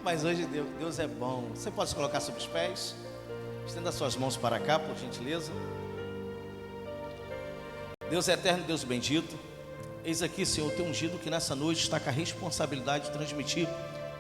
Mas hoje Deus é bom. Você pode se colocar sobre os pés? Estenda suas mãos para cá, por gentileza. Deus é eterno, Deus bendito. Eis aqui, Senhor, o teu ungido que nessa noite está com a responsabilidade de transmitir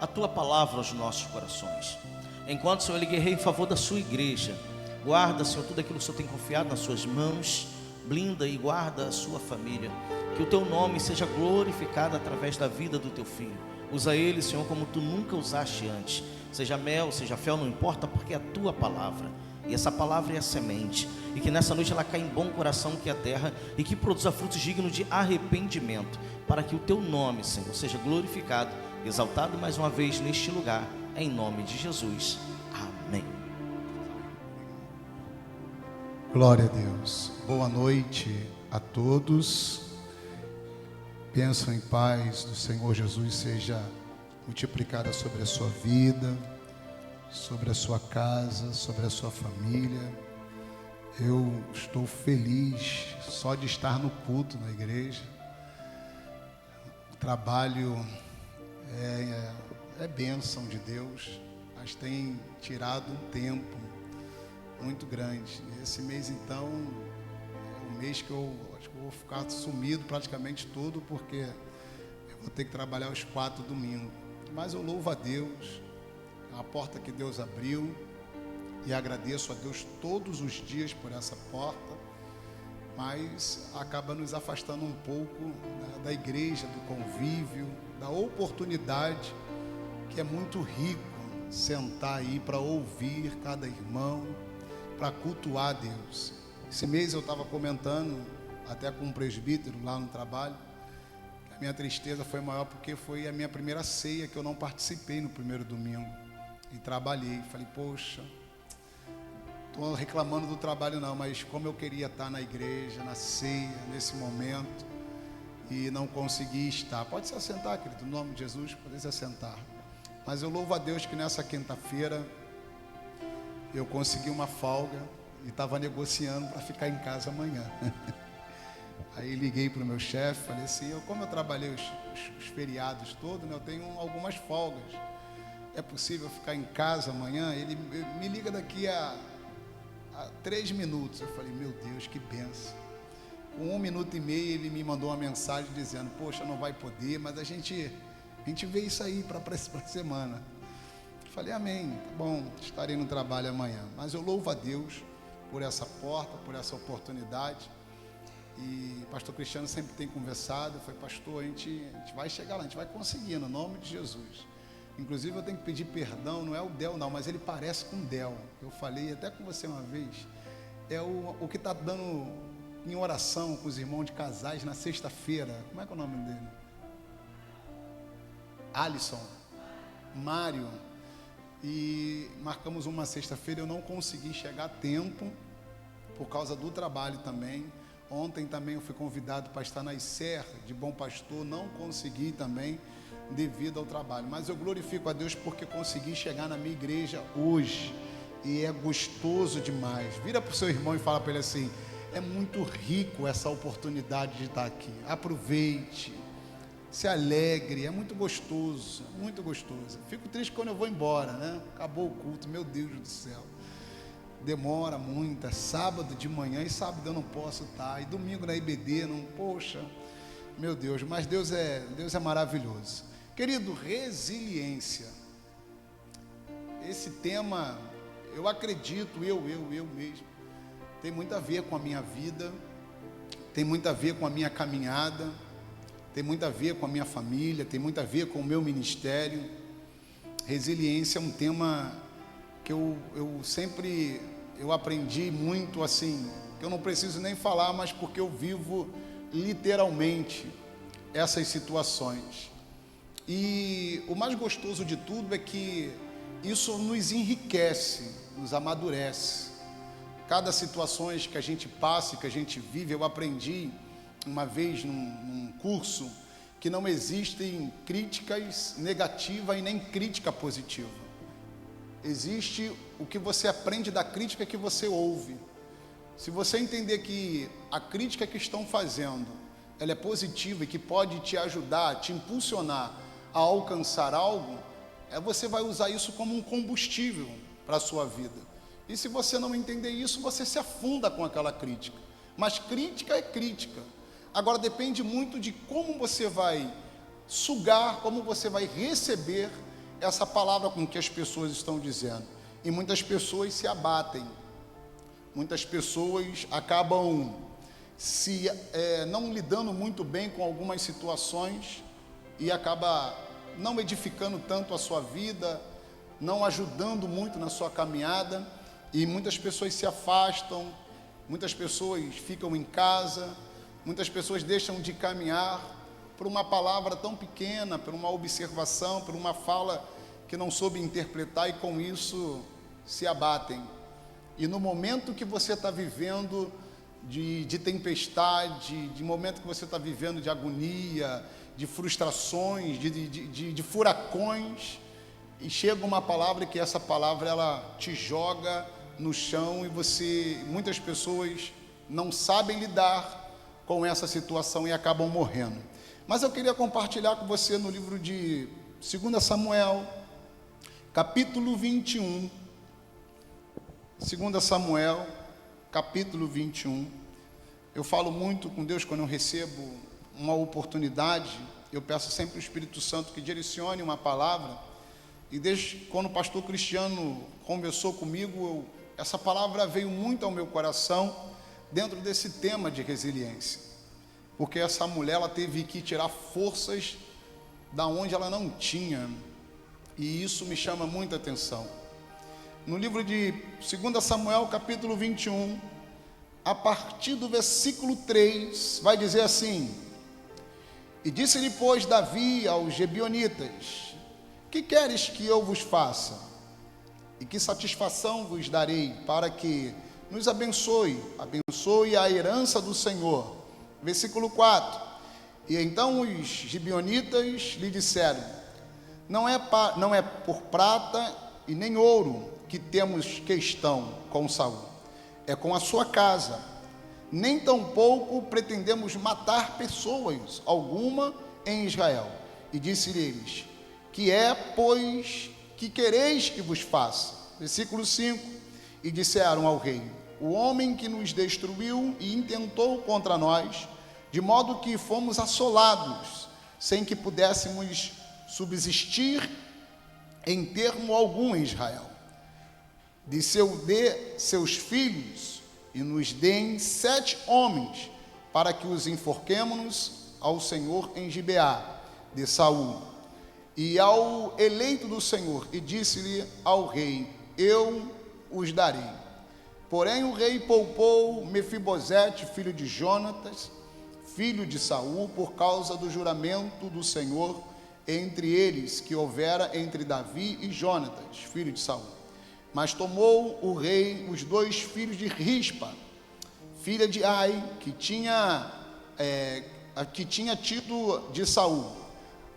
a tua palavra aos nossos corações. Enquanto, Senhor, ele guerreia em favor da sua igreja, guarda, Senhor, tudo aquilo que o Senhor tem confiado nas suas mãos, blinda e guarda a sua família. Que o teu nome seja glorificado através da vida do teu filho. Usa ele, Senhor, como tu nunca usaste antes. Seja mel, seja fel, não importa, porque é a tua palavra. E essa palavra é a semente. E que nessa noite ela caia em bom coração, que é a terra, e que produza frutos dignos de arrependimento, para que o teu nome, Senhor, seja glorificado, exaltado mais uma vez neste lugar, em nome de Jesus. Amém. Glória a Deus. Boa noite a todos. Bênção em paz do Senhor Jesus seja multiplicada sobre a sua vida, sobre a sua casa, sobre a sua família. Eu estou feliz só de estar no culto na igreja. O trabalho é bênção de Deus, mas tem tirado um tempo muito grande. Esse mês, então, é um mês que eu acho que eu vou ficar sumido praticamente todo, porque eu vou ter que trabalhar os 4 domingos. Mas eu louvo a Deus, é uma porta que Deus abriu, e agradeço a Deus todos os dias por essa porta, mas acaba nos afastando um pouco, né, da igreja, do convívio, da oportunidade, que é muito rico sentar aí para ouvir cada irmão, para cultuar a Deus. Esse mês eu estava comentando até com um presbítero lá no trabalho, que a minha tristeza foi maior porque foi a minha primeira ceia que eu não participei no primeiro domingo e trabalhei. Falei, poxa, estou reclamando do trabalho não, mas como eu queria estar na igreja, na ceia, nesse momento, e não consegui estar. Pode se assentar, querido, no nome de Jesus, pode se assentar. Mas eu louvo a Deus que nessa quinta-feira eu consegui uma folga e estava negociando para ficar em casa amanhã. Aí liguei para o meu chefe, falei assim, como eu trabalhei os feriados todos, né, eu tenho algumas folgas. É possível ficar em casa amanhã? Ele me liga daqui a 3 minutos. Eu falei, meu Deus, que benção. Com 1 minuto e meio ele me mandou uma mensagem dizendo, poxa, não vai poder, mas a gente vê isso aí para a semana. Eu falei, amém, tá bom, estarei no trabalho amanhã. Mas eu louvo a Deus por essa porta, por essa oportunidade. E o pastor Cristiano sempre tem conversado. Eu falei, pastor, a gente vai chegar lá, a gente vai conseguir, no nome de Jesus. Inclusive eu tenho que pedir perdão, não é o Del não, mas ele parece com o Del. Eu falei até com você uma vez, é o que está dando em oração com os irmãos de casais na sexta-feira. Como é que é o nome dele? Alisson, Mário. E marcamos uma sexta-feira, eu não consegui chegar a tempo, por causa do trabalho também. Ontem também eu fui convidado para estar na ICER de Bom Pastor, não consegui também, devido ao trabalho, mas eu glorifico a Deus porque consegui chegar na minha igreja hoje, e é gostoso demais. Vira para o seu irmão e fala para ele assim, é muito rico essa oportunidade de estar aqui, aproveite, se alegre, é muito gostoso, muito gostoso. Fico triste quando eu vou embora, né? Acabou o culto, meu Deus do céu, demora muito, é sábado de manhã, e sábado eu não posso estar, e domingo na IBD, não, poxa, meu Deus, mas Deus é maravilhoso. Querido, resiliência. Esse tema, eu acredito, eu mesmo, tem muito a ver com a minha vida, tem muito a ver com a minha caminhada, tem muito a ver com a minha família, tem muito a ver com o meu ministério. Resiliência é um tema que eu sempre aprendi muito assim, que eu não preciso nem falar, mas porque eu vivo literalmente essas situações. E o mais gostoso de tudo é que isso nos enriquece, nos amadurece. Cada situação que a gente passa, que a gente vive, eu aprendi uma vez num curso que não existem críticas negativas e nem crítica positiva. Existe o que você aprende da crítica que você ouve. Se você entender que a crítica que estão fazendo, ela é positiva e que pode te ajudar, te impulsionar a alcançar algo, você vai usar isso como um combustível para a sua vida. E se você não entender isso, você se afunda com aquela crítica. Mas crítica é crítica. Agora depende muito de como você vai sugar, como você vai receber essa palavra com que as pessoas estão dizendo. E muitas pessoas se abatem. Muitas pessoas acabam não lidando muito bem com algumas situações e acaba não edificando tanto a sua vida, não ajudando muito na sua caminhada, e muitas pessoas se afastam, muitas pessoas ficam em casa, muitas pessoas deixam de caminhar por uma palavra tão pequena, por uma observação, por uma fala que não soube interpretar, e com isso se abatem. E no momento que você está vivendo de tempestade, de momento que você está vivendo de agonia, de frustrações, de furacões, e chega uma palavra que essa palavra ela te joga no chão, e muitas pessoas não sabem lidar com essa situação e acabam morrendo. Mas eu queria compartilhar com você no livro de 2 Samuel, capítulo 21. 2 Samuel, capítulo 21. Eu falo muito com Deus quando eu recebo uma oportunidade. Eu peço sempre ao Espírito Santo que direcione uma palavra. E desde quando o pastor Cristiano conversou comigo, essa palavra veio muito ao meu coração dentro desse tema de resiliência. Porque essa mulher ela teve que tirar forças da onde ela não tinha. E isso me chama muita atenção. No livro de 2 Samuel, capítulo 21, a partir do versículo 3, vai dizer assim: E disse-lhe, pois, Davi aos Gebionitas: Que queres que eu vos faça? E que satisfação vos darei, para que nos abençoe a herança do Senhor. Versículo 4: E então os Gibeonitas lhe disseram: Não é por prata e nem ouro que temos questão com Saul, é com a sua casa. Nem tampouco pretendemos matar pessoas alguma em Israel. E disse-lhes: Que é, pois, que quereis que vos faça? Versículo 5: E disseram ao rei: O homem que nos destruiu e intentou contra nós, de modo que fomos assolados, sem que pudéssemos subsistir em termo algum em Israel. Dê seus filhos e nos deem 7 homens, para que os enforquemos ao Senhor em Gibeá de Saul e ao eleito do Senhor. E disse-lhe ao rei: Eu os darei. Porém o rei poupou Mefibosete, filho de Jonatas, filho de Saul, por causa do juramento do Senhor entre eles, que houvera entre Davi e Jonatas, filho de Saul. Mas tomou o rei os 2 filhos de Rispa, filha de Ai, que tinha tido de Saul,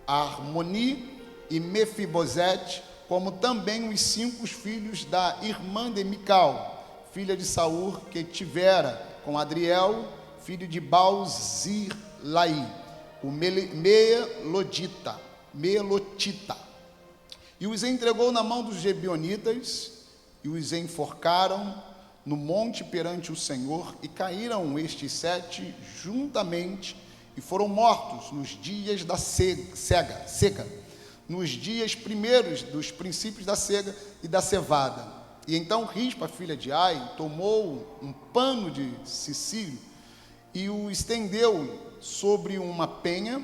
Armoni e Mefibosete, como também os 5 filhos da irmã de Mical, filha de Saul, que tivera com Adriel, filho de Baal-zilai, o Melotita, e os entregou na mão dos Gebionitas, e os enforcaram no monte perante o Senhor, e caíram estes 7 juntamente, e foram mortos nos dias da cega, nos dias primeiros dos princípios da cega e da cevada. E então Rispa, filha de Ai, tomou um pano de cicílio e o estendeu sobre uma penha,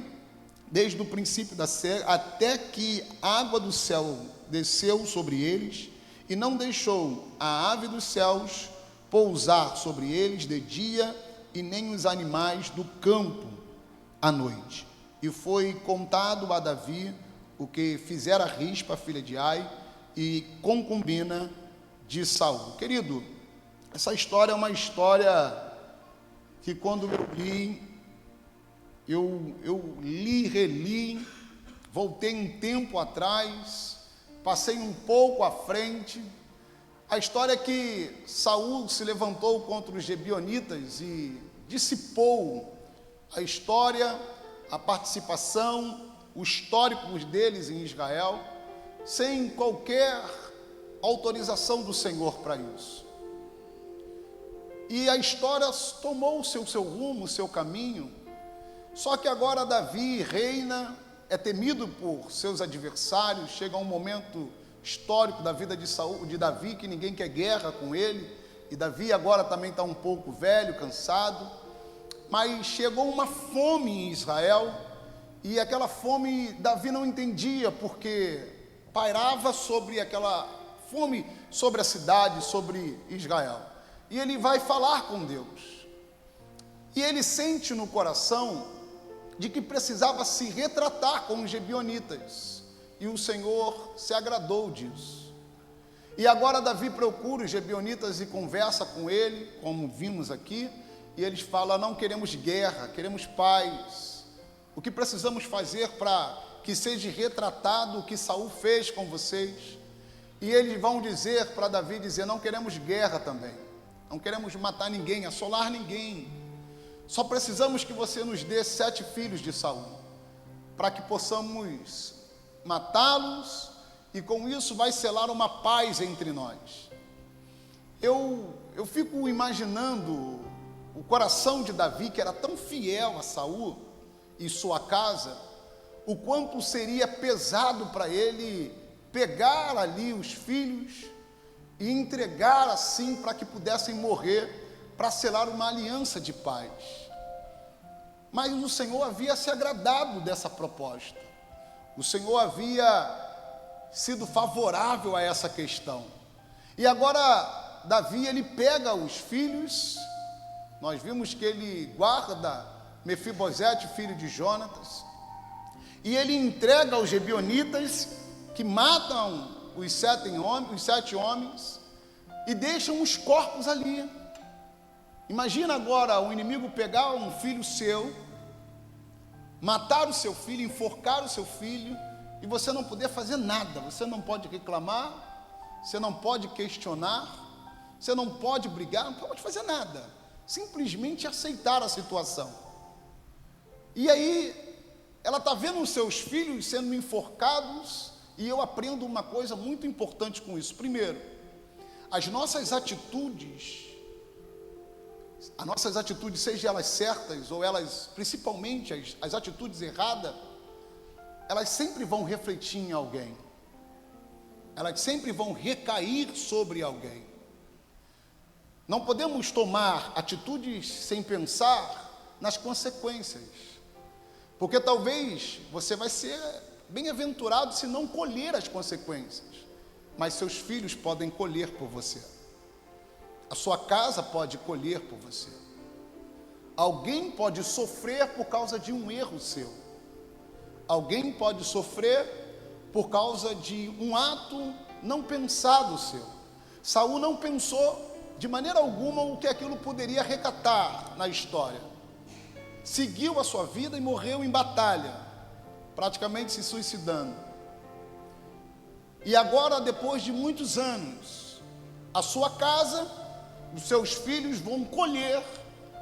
desde o princípio da cega, até que a água do céu desceu sobre eles, e não deixou a ave dos céus pousar sobre eles de dia, e nem os animais do campo à noite. E foi contado a Davi o que fizera Rispa, filha de Ai, e concubina de Saul. Querido, essa história é uma história que quando eu li, reli, voltei um tempo atrás, passei um pouco à frente. A história é que Saul se levantou contra os Gebionitas e dissipou a história, a participação, o histórico deles em Israel, sem qualquer autorização do Senhor para isso. E a história tomou o seu rumo, o seu caminho. Só que agora Davi reina, é temido por seus adversários. Chega um momento histórico da vida de Davi que ninguém quer guerra com ele. E Davi agora também está um pouco velho, cansado. Mas chegou uma fome em Israel. E aquela fome Davi não entendia, porque pairava sobre aquela fome sobre a cidade, sobre Israel. E ele vai falar com Deus. E ele sente no coração de que precisava se retratar com os gibeonitas. E o Senhor se agradou disso. E agora Davi procura os gibeonitas e conversa com ele, como vimos aqui. E eles falam: não queremos guerra, queremos paz. O que precisamos fazer para que seja retratado o que Saul fez com vocês? E eles vão dizer para Davi, não queremos guerra também. Não queremos matar ninguém, assolar ninguém. Só precisamos que você nos dê 7 filhos de Saul, para que possamos matá-los, e com isso vai selar uma paz entre nós. Eu fico imaginando o coração de Davi, que era tão fiel a Saul e sua casa, o quanto seria pesado para ele pegar ali os filhos e entregar assim para que pudessem morrer, para selar uma aliança de paz. Mas o Senhor havia se agradado dessa proposta. O Senhor havia sido favorável a essa questão. E agora Davi, ele pega os filhos. Nós vimos que ele guarda Mefibosete, filho de Jonatas, e ele entrega aos gibeonitas, que matam os 7 homens e deixam os corpos ali. Imagina agora o inimigo pegar um filho seu, matar o seu filho, enforcar o seu filho, e você não poder fazer nada. Você não pode reclamar, você não pode questionar, você não pode brigar, não pode fazer nada. Simplesmente aceitar a situação. E aí, ela está vendo os seus filhos sendo enforcados, e eu aprendo uma coisa muito importante com isso. Primeiro, as nossas atitudes, sejam elas certas ou elas, principalmente as atitudes erradas, elas sempre vão refletir em alguém. Elas sempre vão recair sobre alguém. Não podemos tomar atitudes sem pensar nas consequências. Porque talvez você vai ser bem-aventurado se não colher as consequências, mas seus filhos podem colher por você. A sua casa pode colher por você. Alguém pode sofrer por causa de um erro seu. Alguém pode sofrer por causa de um ato não pensado seu. Saul não pensou de maneira alguma o que aquilo poderia recatar na história. Seguiu a sua vida e morreu em batalha, praticamente se suicidando. E agora, depois de muitos anos, a sua casa, os seus filhos vão colher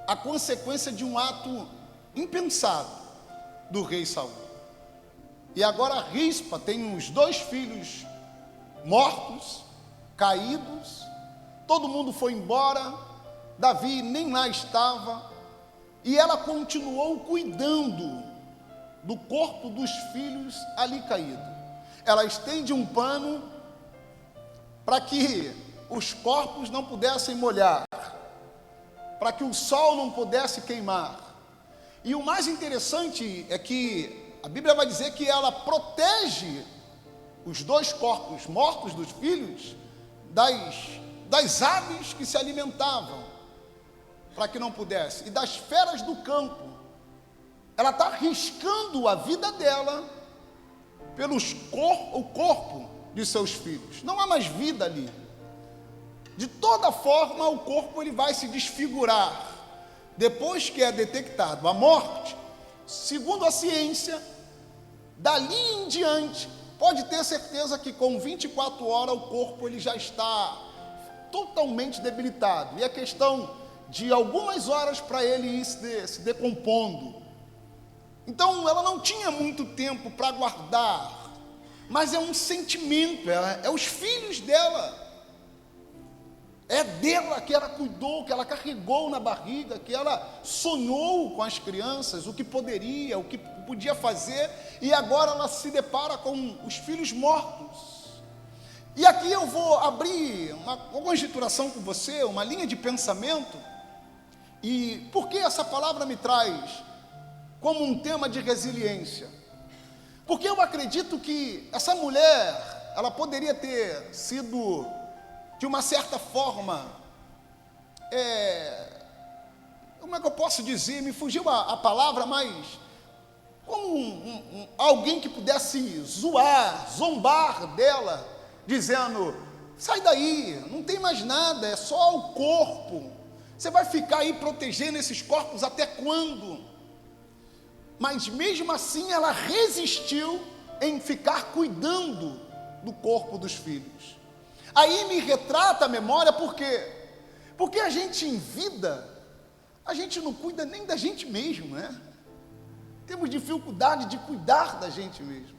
a consequência de um ato impensado do rei Saul. E agora Rispa tem os 2 filhos mortos, caídos, todo mundo foi embora, Davi nem lá estava, e ela continuou cuidando do corpo dos filhos ali caído. Ela estende um pano para que os corpos não pudessem molhar, para que o sol não pudesse queimar. E o mais interessante é que a Bíblia vai dizer que ela protege os 2 corpos mortos dos filhos das aves que se alimentavam, para que não pudesse, e das feras do campo. Ela está arriscando a vida dela o corpo de seus filhos. Não há mais vida ali. De toda forma, o corpo ele vai se desfigurar. Depois que é detectado a morte, segundo a ciência, dali em diante, pode ter certeza que com 24 horas o corpo ele já está totalmente debilitado. E é questão de algumas horas para ele ir se decompondo. Então ela não tinha muito tempo para guardar mas é um sentimento, é os filhos dela. É dela que ela cuidou, que ela carregou na barriga, que ela sonhou com as crianças, o que poderia, o que podia fazer, e agora ela se depara com os filhos mortos. E aqui eu vou abrir uma conjecturação com você, uma linha de pensamento, e por que essa palavra me traz como um tema de resiliência? Porque eu acredito que essa mulher, ela poderia ter sido, de uma certa forma, como é que eu posso dizer, me fugiu a palavra, mas como alguém que pudesse zoar, zombar dela, dizendo, sai daí, não tem mais nada, é só o corpo, você vai ficar aí protegendo esses corpos até quando? Mas mesmo assim ela resistiu em ficar cuidando do corpo dos filhos. Aí me retrata a memória, por quê? Porque a gente em vida, a gente não cuida nem da gente mesmo, né? Temos dificuldade de cuidar da gente mesmo.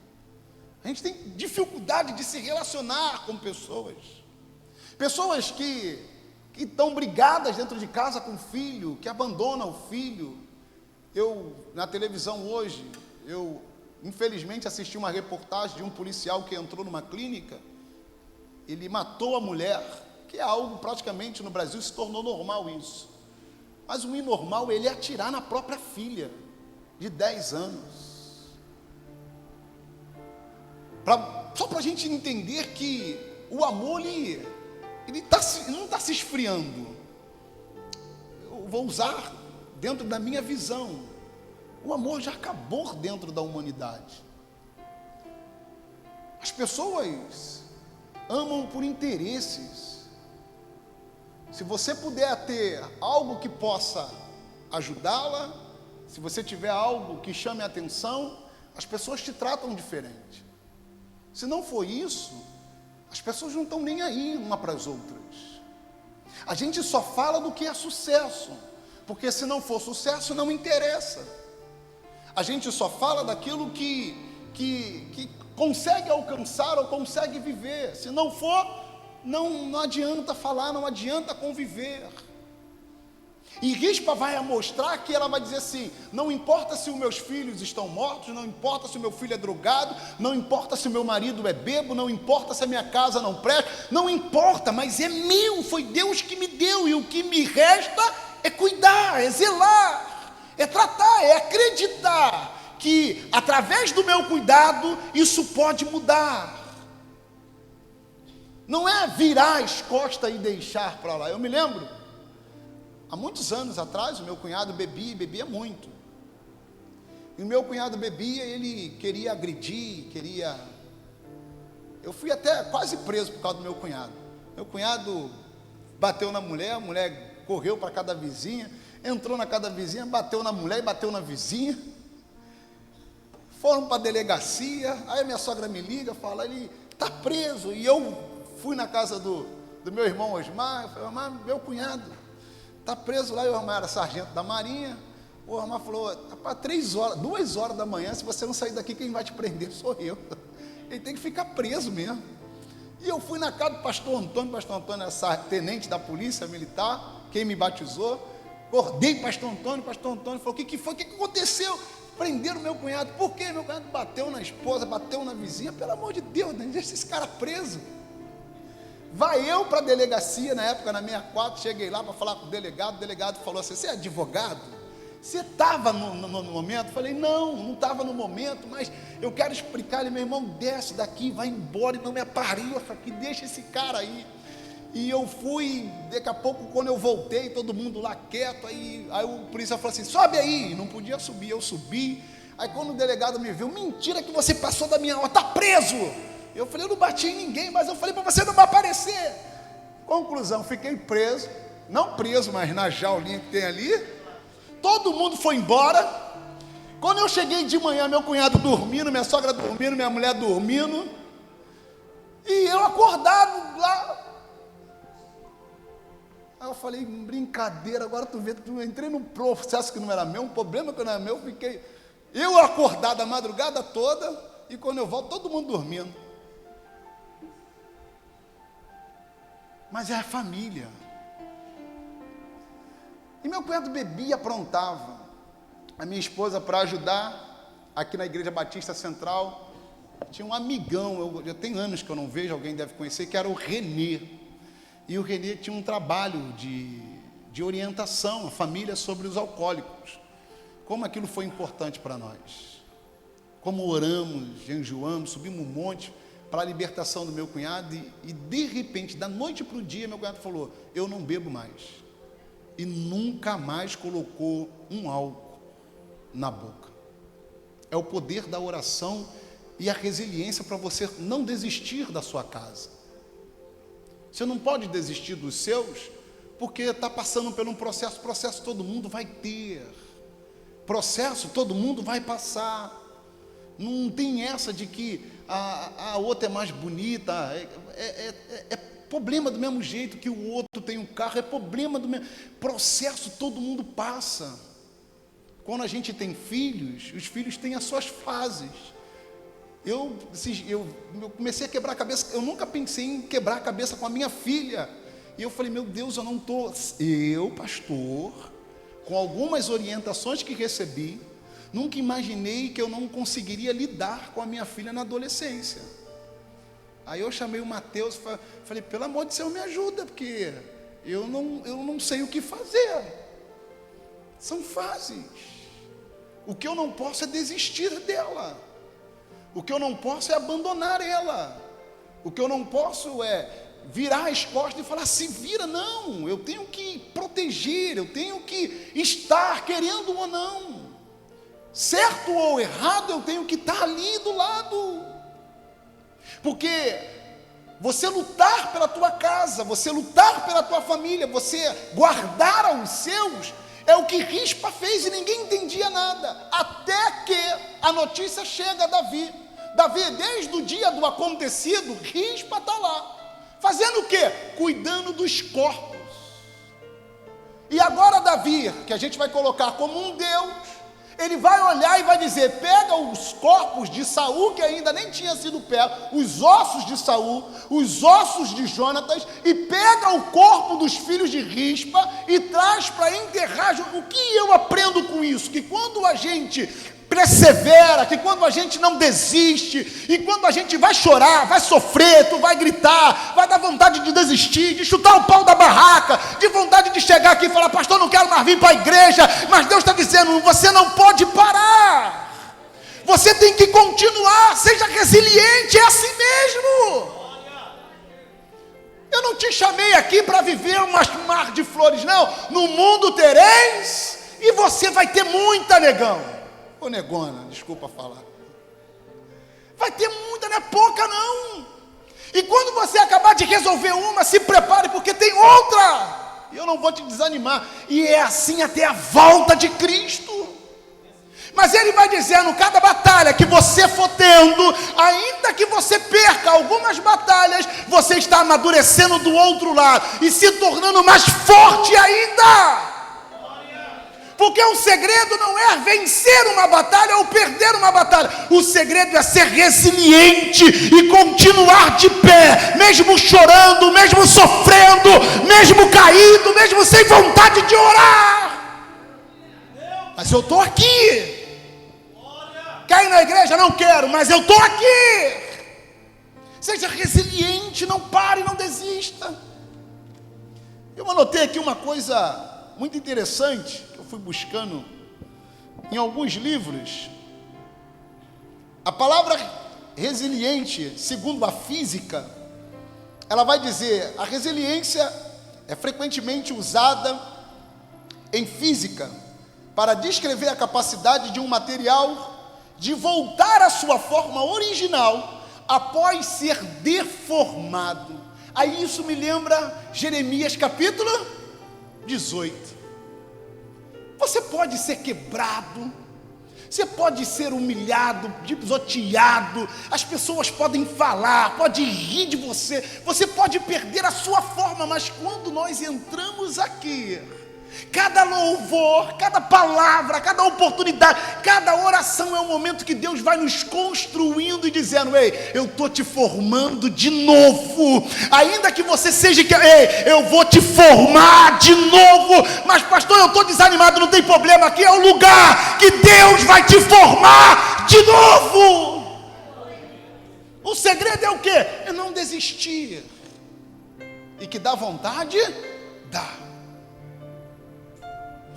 A gente tem dificuldade de se relacionar com pessoas. Pessoas que estão brigadas dentro de casa com o filho, que abandonam o filho. Na televisão hoje, infelizmente assisti uma reportagem de um policial que entrou numa clínica. Ele matou a mulher, que é algo praticamente no Brasil se tornou normal isso. Mas o inormal é ele atirar na própria filha, de 10 anos. Só para a gente entender que o amor, ele não está se esfriando. Eu vou usar dentro da minha visão. O amor já acabou dentro da humanidade. As pessoas amam por interesses. Se você puder ter algo que possa ajudá-la, se você tiver algo que chame a atenção, as pessoas te tratam diferente. Se não for isso, as pessoas não estão nem aí uma para as outras. A gente só fala do que é sucesso, porque se não for sucesso, não interessa. A gente só fala daquilo que consegue alcançar ou consegue viver. Se não for, não adianta falar, não adianta conviver. E Rispa vai mostrar que ela vai dizer assim, não importa se os meus filhos estão mortos, não importa se o meu filho é drogado, não importa se o meu marido é bebo, não importa se a minha casa não presta, não importa, mas é meu, foi Deus que me deu, e o que me resta é cuidar, é zelar, é tratar, é acreditar que através do meu cuidado isso pode mudar. Não é virar as costas e deixar para lá. Eu me lembro, há muitos anos atrás, o meu cunhado bebia muito. E o meu cunhado bebia, ele queria agredir, Eu fui até quase preso por causa do meu cunhado. Meu cunhado bateu na mulher, a mulher correu para cada vizinha, entrou na cada vizinha, bateu na mulher e bateu na vizinha. Foram para a delegacia, aí a minha sogra me liga, fala, ele está preso. E eu fui na casa do meu irmão Osmar, eu falei, Osmar, meu cunhado está preso lá, e o Osmar era sargento da Marinha. O Osmar falou, para 2 horas da manhã, se você não sair daqui, quem vai te prender sou eu. Ele tem que ficar preso mesmo. E eu fui na casa do pastor Antônio era tenente da polícia militar, quem me batizou. Acordei pastor Antônio falou, o que foi, o que aconteceu? Prenderam meu cunhado. Por quê? Meu cunhado bateu na esposa, bateu na vizinha. Pelo amor de Deus, deixa esse cara preso. Vai eu para a delegacia, na época, na 64, cheguei lá para falar com o delegado falou assim, você é advogado? Você estava no momento? Falei, não estava no momento, mas eu quero explicar. Ele, meu irmão, desce daqui, vai embora e não me aparelha aqui, deixa esse cara aí. E eu fui, daqui a pouco, quando eu voltei, todo mundo lá quieto, aí o polícia falou assim, sobe aí, não podia subir, eu subi. Aí quando o delegado me viu, mentira que você passou da minha hora, está preso. Eu falei, eu não bati em ninguém, mas eu falei para você não vai aparecer. Conclusão, fiquei preso, não preso, mas na jaulinha que tem ali. Todo mundo foi embora. Quando eu cheguei de manhã, meu cunhado dormindo, minha sogra dormindo, minha mulher dormindo, e eu acordado lá. Aí eu falei, brincadeira, agora tu vê, eu entrei num processo que não era meu, um problema que não era meu, eu acordado a madrugada toda. e quando eu volto, todo mundo dormindo. Mas é a família. E meu cunhado bebia e aprontava. A minha esposa, para ajudar, aqui na Igreja Batista Central, tinha um amigão, já tem anos que eu não vejo, alguém deve conhecer, que era o Renê. E o Renê tinha um trabalho de orientação à família sobre os alcoólicos. Como aquilo foi importante para nós. Como oramos, jejuamos, subimos um monte para a libertação do meu cunhado. E de repente, da noite para o dia, meu cunhado falou, eu não bebo mais. E nunca mais colocou um álcool na boca. É o poder da oração e a resiliência para você não desistir da sua casa. Você não pode desistir dos seus, porque está passando por um processo. Processo todo mundo vai ter. Processo todo mundo vai passar. Não tem essa de que a outra é mais bonita. É problema do mesmo jeito que o outro tem um carro. É problema do mesmo. Processo todo mundo passa. Quando a gente tem filhos, os filhos têm as suas fases. Eu comecei a quebrar a cabeça. Eu nunca pensei em quebrar a cabeça com a minha filha. E eu falei, meu Deus, eu não estou... Eu, pastor, com algumas orientações que recebi, nunca imaginei que eu não conseguiria lidar com a minha filha na adolescência. Aí eu chamei o Mateus e falei, pelo amor de Deus, me ajuda, porque eu não sei o que fazer. São fases. O que eu não posso é desistir dela. O que eu não posso é abandonar ela. O que eu não posso é virar as costas e falar, se vira, não. Eu tenho que proteger, eu tenho que estar querendo ou não. Certo ou errado, eu tenho que estar ali do lado. Porque você lutar pela tua casa, você lutar pela tua família, você guardar aos seus, é o que Rispa fez e ninguém entendia nada. Até que a notícia chega a Davi. Davi, desde o dia do acontecido, Rispa está lá. Fazendo o quê? Cuidando dos corpos. E agora Davi, que a gente vai colocar como um Deus, ele vai olhar e vai dizer, pega os corpos de Saul, que ainda nem tinha sido pego, os ossos de Saul, os ossos de Jonatas, e pega o corpo dos filhos de Rispa e traz para enterrar. O que eu aprendo com isso? Que quando a gente persevera, que quando a gente não desiste, e quando a gente vai chorar, vai sofrer, tu vai gritar, vai dar vontade de desistir, de chutar o pau da barraca, de vontade de chegar aqui e falar, pastor, não quero mais vir para a igreja, mas Deus está dizendo, você não pode parar, você tem que continuar, seja resiliente, é assim mesmo. Eu não te chamei aqui para viver um mar de flores, não. No mundo tereis, e você vai ter muita, negão. Ô negona, desculpa falar. Vai ter muita, não é pouca não. E quando você acabar de resolver uma, se prepare, porque tem outra. E eu não vou te desanimar. E é assim até a volta de Cristo. Mas ele vai dizendo, cada batalha que você for tendo, ainda que você perca algumas batalhas, você está amadurecendo do outro lado e se tornando mais forte ainda. Porque o segredo não é vencer uma batalha ou perder uma batalha. O segredo é ser resiliente e continuar de pé, mesmo chorando, mesmo sofrendo, mesmo caído, mesmo sem vontade de orar. Mas eu estou aqui. Quer ir na igreja? Não quero, mas eu estou aqui. Seja resiliente, não pare, não desista. Eu anotei aqui uma coisa muito interessante, que eu fui buscando em alguns livros. A palavra resiliente, segundo a física, ela vai dizer, a resiliência é frequentemente usada em física para descrever a capacidade de um material de voltar à sua forma original após ser deformado. Aí isso me lembra Jeremias capítulo 18. Você pode ser quebrado, você pode ser humilhado, pisoteado, as pessoas podem falar, pode rir de você, você pode perder a sua forma, mas quando nós entramos aqui, Cada louvor, cada palavra, cada oportunidade, cada oração é um momento que Deus vai nos construindo e dizendo: ei, eu estou te formando de novo. Ainda que você seja que, ei, eu vou te formar de novo. Mas pastor, eu estou desanimado, não tem problema, aqui é o lugar que Deus vai te formar de novo. O segredo é o quê? É não desistir. E que dá vontade? Dá.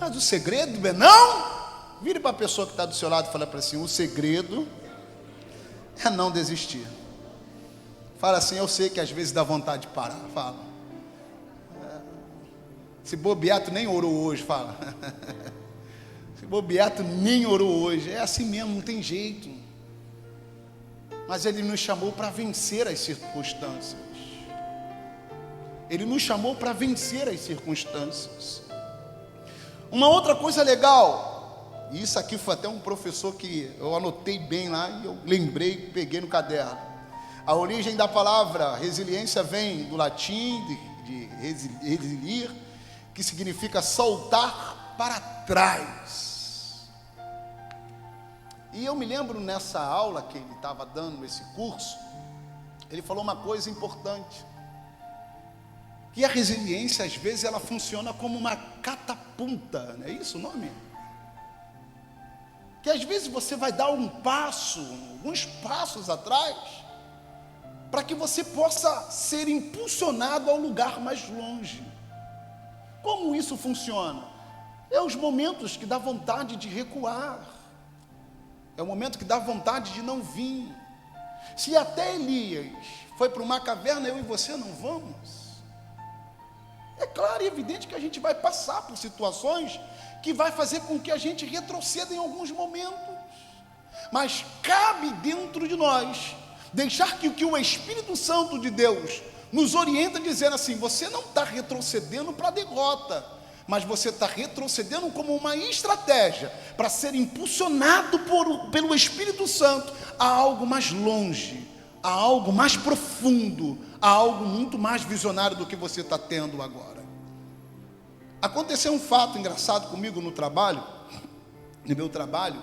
Mas o segredo é não. Vire para a pessoa que está do seu lado e fala para assim: o segredo é não desistir. Fala assim: eu sei que às vezes dá vontade de parar. Fala. Se bobear, tu nem orou hoje. Fala. Se bobear, tu nem orou hoje. É assim mesmo, não tem jeito. Mas Ele nos chamou para vencer as circunstâncias. Ele nos chamou para vencer as circunstâncias. Uma outra coisa legal, e isso aqui foi até um professor que eu anotei bem lá, e eu lembrei, peguei no caderno. A origem da palavra resiliência vem do latim, de resilir, que significa saltar para trás. E eu me lembro nessa aula que ele estava dando, esse curso, ele falou uma coisa importante. Que a resiliência, às vezes, ela funciona como uma catapulta, não é isso o nome? Que às vezes você vai dar um passo, alguns passos atrás, para que você possa ser impulsionado ao lugar mais longe. Como isso funciona? É os momentos que dá vontade de recuar, é o momento que dá vontade de não vir. Se até Elias foi para uma caverna, eu e você não vamos. É claro e evidente que a gente vai passar por situações que vai fazer com que a gente retroceda em alguns momentos. Mas cabe dentro de nós deixar que o Espírito Santo de Deus nos orienta dizendo assim: você não está retrocedendo para a derrota, mas você está retrocedendo como uma estratégia para ser impulsionado pelo Espírito Santo a algo mais longe, a algo mais profundo, a algo muito mais visionário do que você está tendo agora. Aconteceu um fato engraçado comigo no trabalho, no meu trabalho.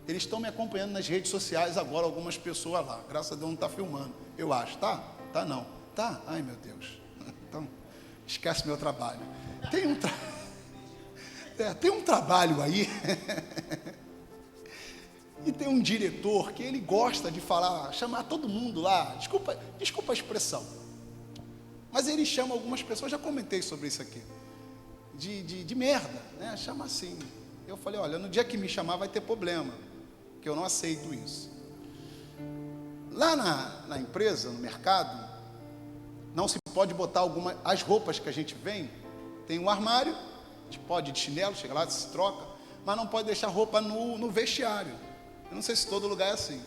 Eles estão me acompanhando nas redes sociais agora, algumas pessoas lá. Graças a Deus não está filmando, eu acho. Tá? Tá não. Tá? Ai meu Deus. Então, esquece meu trabalho. Tem um trabalho aí e tem um diretor que ele gosta de falar, chamar todo mundo lá, desculpa a expressão, mas ele chama algumas pessoas, já comentei sobre isso aqui, de merda, né? Chama assim. Eu falei: olha, no dia que me chamar vai ter problema, que eu não aceito isso. Lá na empresa, no mercado, não se pode botar as roupas que a gente vem, tem um armário, a gente pode ir de chinelo, chega lá, se troca, mas não pode deixar roupa no vestiário. Eu não sei se todo lugar é assim.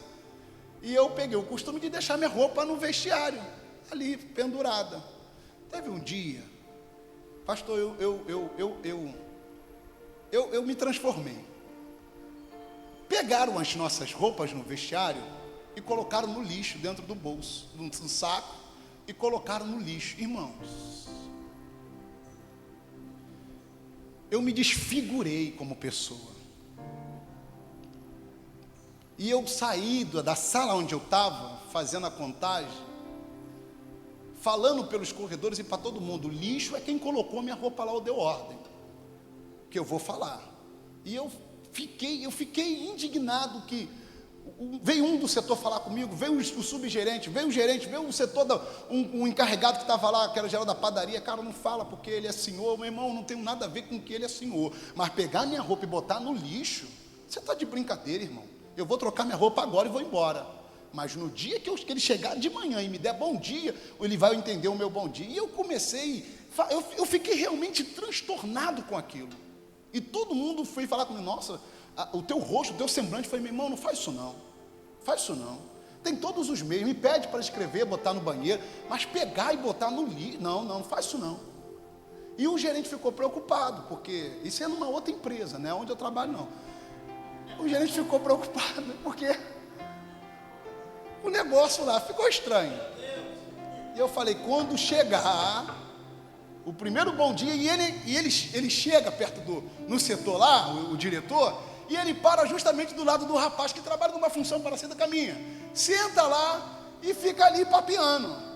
E eu peguei o costume de deixar minha roupa no vestiário, ali, pendurada. Teve um dia, pastor, eu me transformei. Pegaram as nossas roupas no vestiário e colocaram no lixo, dentro do bolso, num saco, e colocaram no lixo. Irmãos, eu me desfigurei como pessoa. E eu saí da sala onde eu estava, fazendo a contagem, falando pelos corredores e para todo mundo: o lixo é quem colocou minha roupa lá ou deu ordem, que eu vou falar. E eu fiquei indignado que veio um do setor falar comigo, veio o subgerente, veio o gerente, veio o setor, um encarregado que estava lá, que era o geral da padaria. Cara, não fala porque ele é senhor. Meu irmão, não tem nada a ver com que ele é senhor, mas pegar minha roupa e botar no lixo, você está de brincadeira, irmão. Eu vou trocar minha roupa agora e vou embora, mas no dia que ele chegar de manhã e me der bom dia, ele vai entender o meu bom dia. E eu eu fiquei realmente transtornado com aquilo. E todo mundo foi falar comigo: nossa, o teu rosto, o teu semblante. Foi: meu irmão, não faz isso não, faz isso não. Tem todos os meios, me pede para escrever, botar no banheiro, mas pegar e botar no lixo, não faz isso não. E o gerente ficou preocupado, porque isso é numa outra empresa, não é onde eu trabalho não. O gerente ficou preocupado, porque o negócio lá ficou estranho. E eu falei: quando chegar, o primeiro bom dia, e ele chega perto no setor lá, o diretor, e ele para justamente do lado do rapaz que trabalha numa função parecida com a minha. Senta lá e fica ali papeando.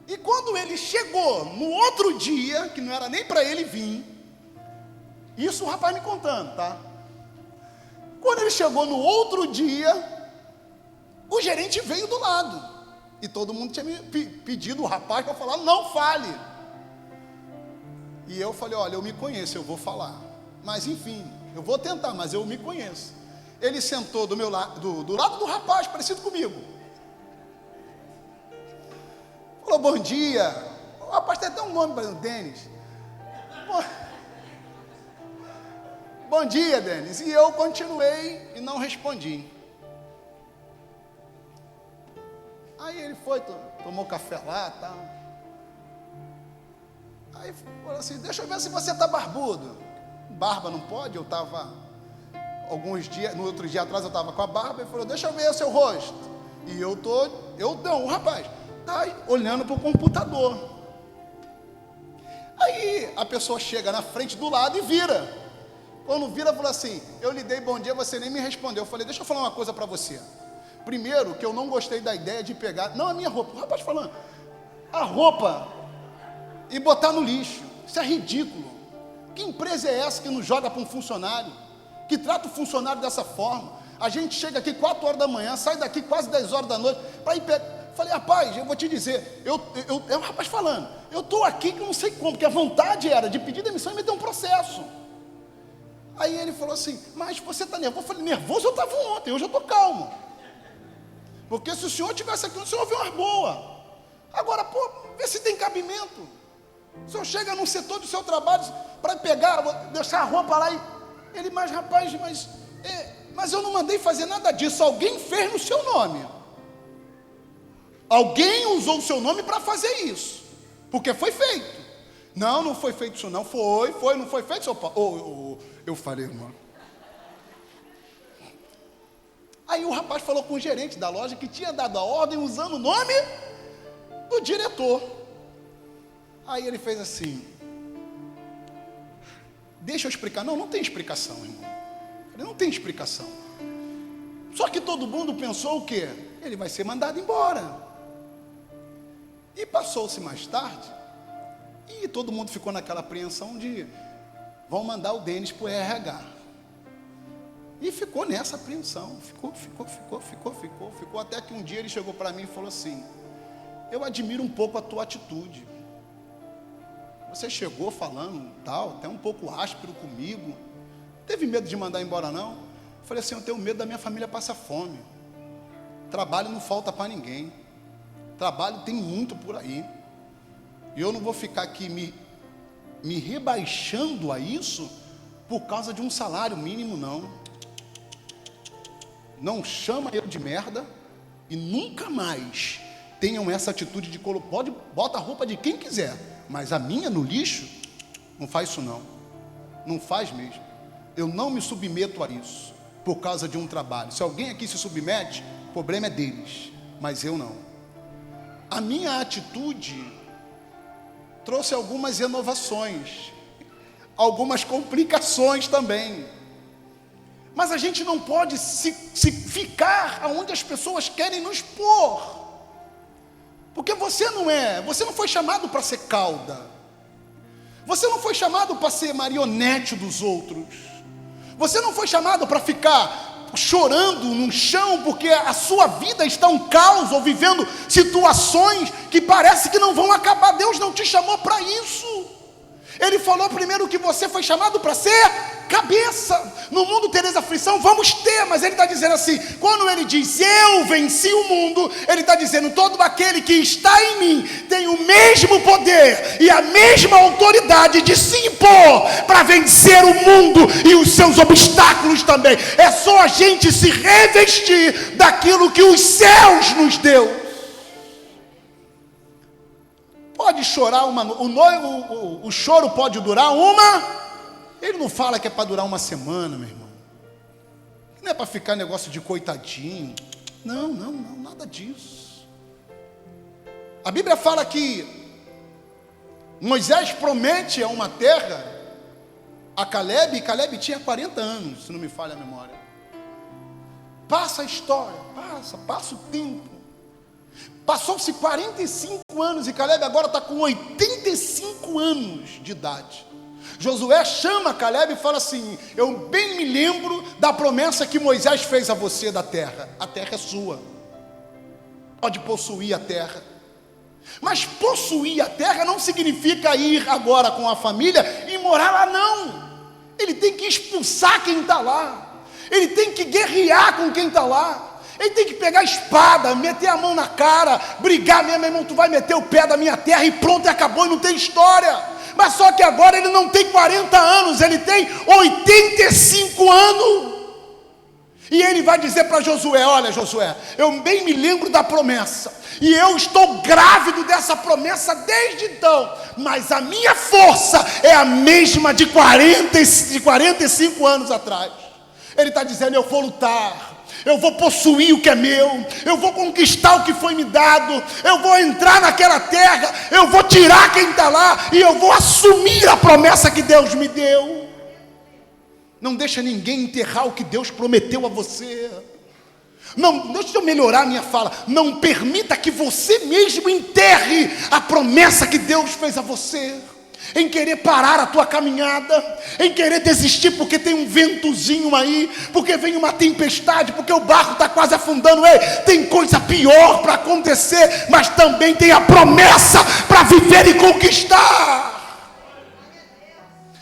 E quando ele chegou no outro dia, que não era nem para ele vir, isso o rapaz me contando, tá? Quando ele chegou no outro dia, o gerente veio do lado. E todo mundo tinha me pedido o rapaz para falar, não fale. E eu falei, olha, eu me conheço, eu vou falar. Mas enfim, eu vou tentar, mas eu me conheço. Ele sentou do lado do rapaz, parecido comigo. Falou, bom dia. O rapaz tem até um nome para o Denis. Bom dia, Denis. E eu continuei e não respondi. Aí ele foi, tomou café lá e tal. Aí falou assim, deixa eu ver se você está barbudo. Barba não pode, eu estava alguns dias, no outro dia atrás eu estava com a barba. Ele falou, deixa eu ver o seu rosto. E o rapaz está olhando para o computador. Aí a pessoa chega na frente do lado e vira. Quando vira, falou assim, eu lhe dei bom dia, você nem me respondeu. Eu falei, deixa eu falar uma coisa para você. Primeiro, que eu não gostei da ideia de pegar, não a minha roupa, o rapaz falando, a roupa e botar no lixo. Isso é ridículo. Que empresa é essa que nos joga para um funcionário? Que trata o funcionário dessa forma? A gente chega aqui 4 horas da manhã, sai daqui quase 10 horas da noite, para ir pegar. Falei, rapaz, eu vou te dizer, é o rapaz falando, eu estou aqui que eu não sei como, porque a vontade era de pedir demissão e meter um processo. Aí ele falou assim, mas você está nervoso? Eu falei, nervoso eu estava ontem, hoje eu estou calmo. Porque se o senhor tivesse aqui, o senhor ouviu umas boas. Agora, vê se tem cabimento. O senhor chega num setor do seu trabalho para pegar, deixar a roupa lá e... Ele, mas rapaz, mas eu não mandei fazer nada disso. Alguém fez no seu nome. Alguém usou o seu nome para fazer isso. Porque foi feito. Não foi feito isso não. Não foi feito, seu Paulo. Eu falei, irmão. Aí o rapaz falou com o gerente da loja que tinha dado a ordem usando o nome do diretor. Aí ele fez assim, deixa eu explicar. Não tem explicação, irmão. Eu falei, não tem explicação. Só que todo mundo pensou o quê? Ele vai ser mandado embora. E passou-se mais tarde, e todo mundo ficou naquela apreensão de vão mandar o Denis para o RH. E ficou nessa apreensão, ficou, até que um dia ele chegou para mim e falou assim, eu admiro um pouco a tua atitude. Você chegou falando tal, até um pouco áspero comigo, não teve medo de mandar embora não? Eu falei assim, eu tenho medo da minha família passar fome. Trabalho não falta para ninguém. Trabalho tem muito por aí. E eu não vou ficar aqui me rebaixando a isso por causa de um salário mínimo, não. Não chama eu de merda e nunca mais tenham essa atitude de bota a roupa de quem quiser, mas a minha no lixo, não faz isso não. Não faz mesmo. Eu não me submeto a isso por causa de um trabalho. Se alguém aqui se submete, o problema é deles, mas eu não. A minha atitude trouxe algumas inovações, algumas complicações também. Mas a gente não pode se ficar aonde as pessoas querem nos pôr. Porque você não foi chamado para ser cauda. Você não foi chamado para ser marionete dos outros. Você não foi chamado para ficar chorando no chão porque a sua vida está um caos ou vivendo situações que parece que não vão acabar. Deus não te chamou para isso. Ele falou primeiro que você foi chamado para ser cabeça. No mundo tereis aflição, vamos ter, mas ele está dizendo assim, quando ele diz eu venci o mundo, ele está dizendo todo aquele que está em mim tem o mesmo poder e a mesma autoridade de se impor para vencer o mundo e os seus obstáculos também. É só a gente se revestir daquilo que os céus nos deu. Pode chorar o choro pode durar ele não fala que é para durar uma semana, meu irmão. Não é para ficar negócio de coitadinho. Não, nada disso. A Bíblia fala que Moisés promete uma terra a Caleb, e Caleb tinha 40 anos, se não me falha a memória. Passa a história, passa o tempo. Passou-se 45 anos e Caleb agora está com 85 anos de idade. Josué chama Caleb e fala assim: eu bem me lembro da promessa que Moisés fez a você da terra. A terra é sua, pode possuir a terra. Mas possuir a terra não significa ir agora com a família e morar lá, não. Ele tem que expulsar quem está lá, ele tem que guerrear com quem está lá, ele tem que pegar a espada, meter a mão na cara, brigar mesmo. Irmão, tu vai meter o pé da minha terra e pronto, e acabou, e não tem história. Mas só que agora ele não tem 40 anos, ele tem 85 anos. E ele vai dizer para Josué: olha, Josué, eu bem me lembro da promessa, e eu estou grávido dessa promessa desde então, mas a minha força é a mesma de 45 anos atrás. Ele está dizendo: eu vou lutar, eu vou possuir o que é meu, eu vou conquistar o que foi me dado, eu vou entrar naquela terra, eu vou tirar quem está lá, e eu vou assumir a promessa que Deus me deu. Não deixa ninguém enterrar o que Deus prometeu a você. Não, deixa eu melhorar a minha fala. Não permita que você mesmo enterre a promessa que Deus fez a você, em querer parar a tua caminhada, em querer desistir porque tem um ventozinho aí, porque vem uma tempestade, porque o barco está quase afundando. Ei, tem coisa pior para acontecer, mas também tem a promessa para viver e conquistar.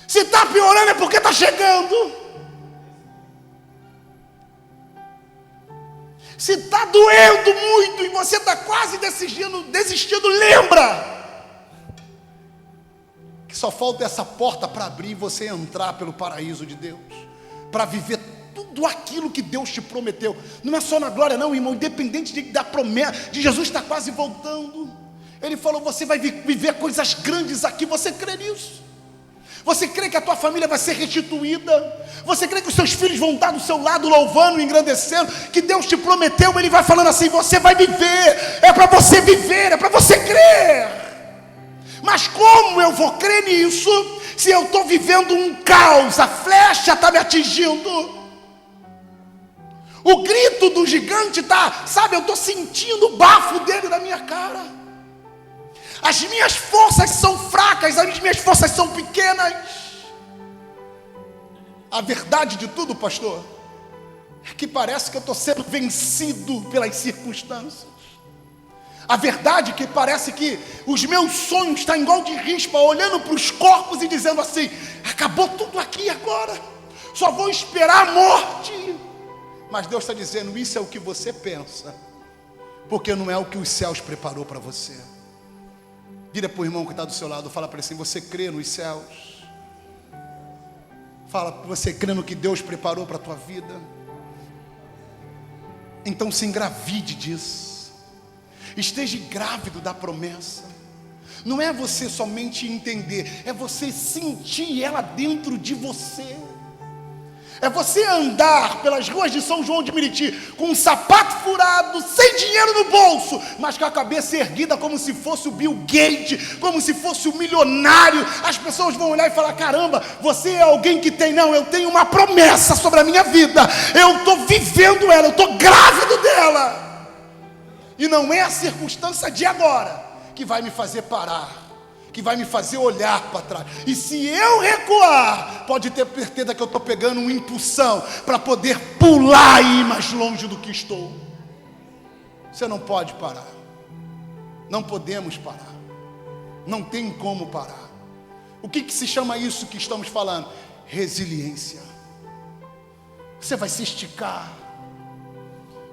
Se está piorando é porque está chegando. Se está doendo muito e você está quase desistindo, lembra que só falta essa porta para abrir e você entrar pelo paraíso de Deus, para viver tudo aquilo que Deus te prometeu. Não é só na glória não, irmão, independente da promessa, de Jesus está quase voltando. Ele falou: você vai viver coisas grandes aqui. Você crê nisso? Você crê que a tua família vai ser restituída? Você crê que os seus filhos vão estar do seu lado louvando, engrandecendo? Que Deus te prometeu, Ele vai falando assim: você vai viver, é para você viver, é para você crer. Mas como eu vou crer nisso, se eu estou vivendo um caos? A flecha está me atingindo, o grito do gigante está, sabe, eu estou sentindo o bafo dele na minha cara. As minhas forças são fracas, as minhas forças são pequenas. A verdade de tudo, pastor, é que parece que eu estou sendo vencido pelas circunstâncias. A verdade é que parece que os meus sonhos estão igual de rispa, olhando para os corpos e dizendo assim: acabou tudo aqui agora, só vou esperar a morte. Mas Deus está dizendo: isso é o que você pensa, porque não é o que os céus preparou para você. Vira para o irmão que está do seu lado, fala para ele assim: você crê nos céus? Fala: você crê no que Deus preparou para a tua vida? Então se engravide disso, esteja grávido da promessa. Não é você somente entender, é você sentir ela dentro de você. É você andar pelas ruas de São João de Meriti com um sapato furado, sem dinheiro no bolso, mas com a cabeça erguida como se fosse o Bill Gates, como se fosse o milionário. As pessoas vão olhar e falar: caramba, você é alguém que tem. Não, eu tenho uma promessa sobre a minha vida, eu estou vivendo ela, eu estou grávido dela. E não é a circunstância de agora que vai me fazer parar, que vai me fazer olhar para trás. E se eu recuar, pode ter certeza que eu estou pegando uma impulsão para poder pular e ir mais longe do que estou. Você não pode parar, não podemos parar, não tem como parar. O que se chama isso que estamos falando? Resiliência. Você vai se esticar,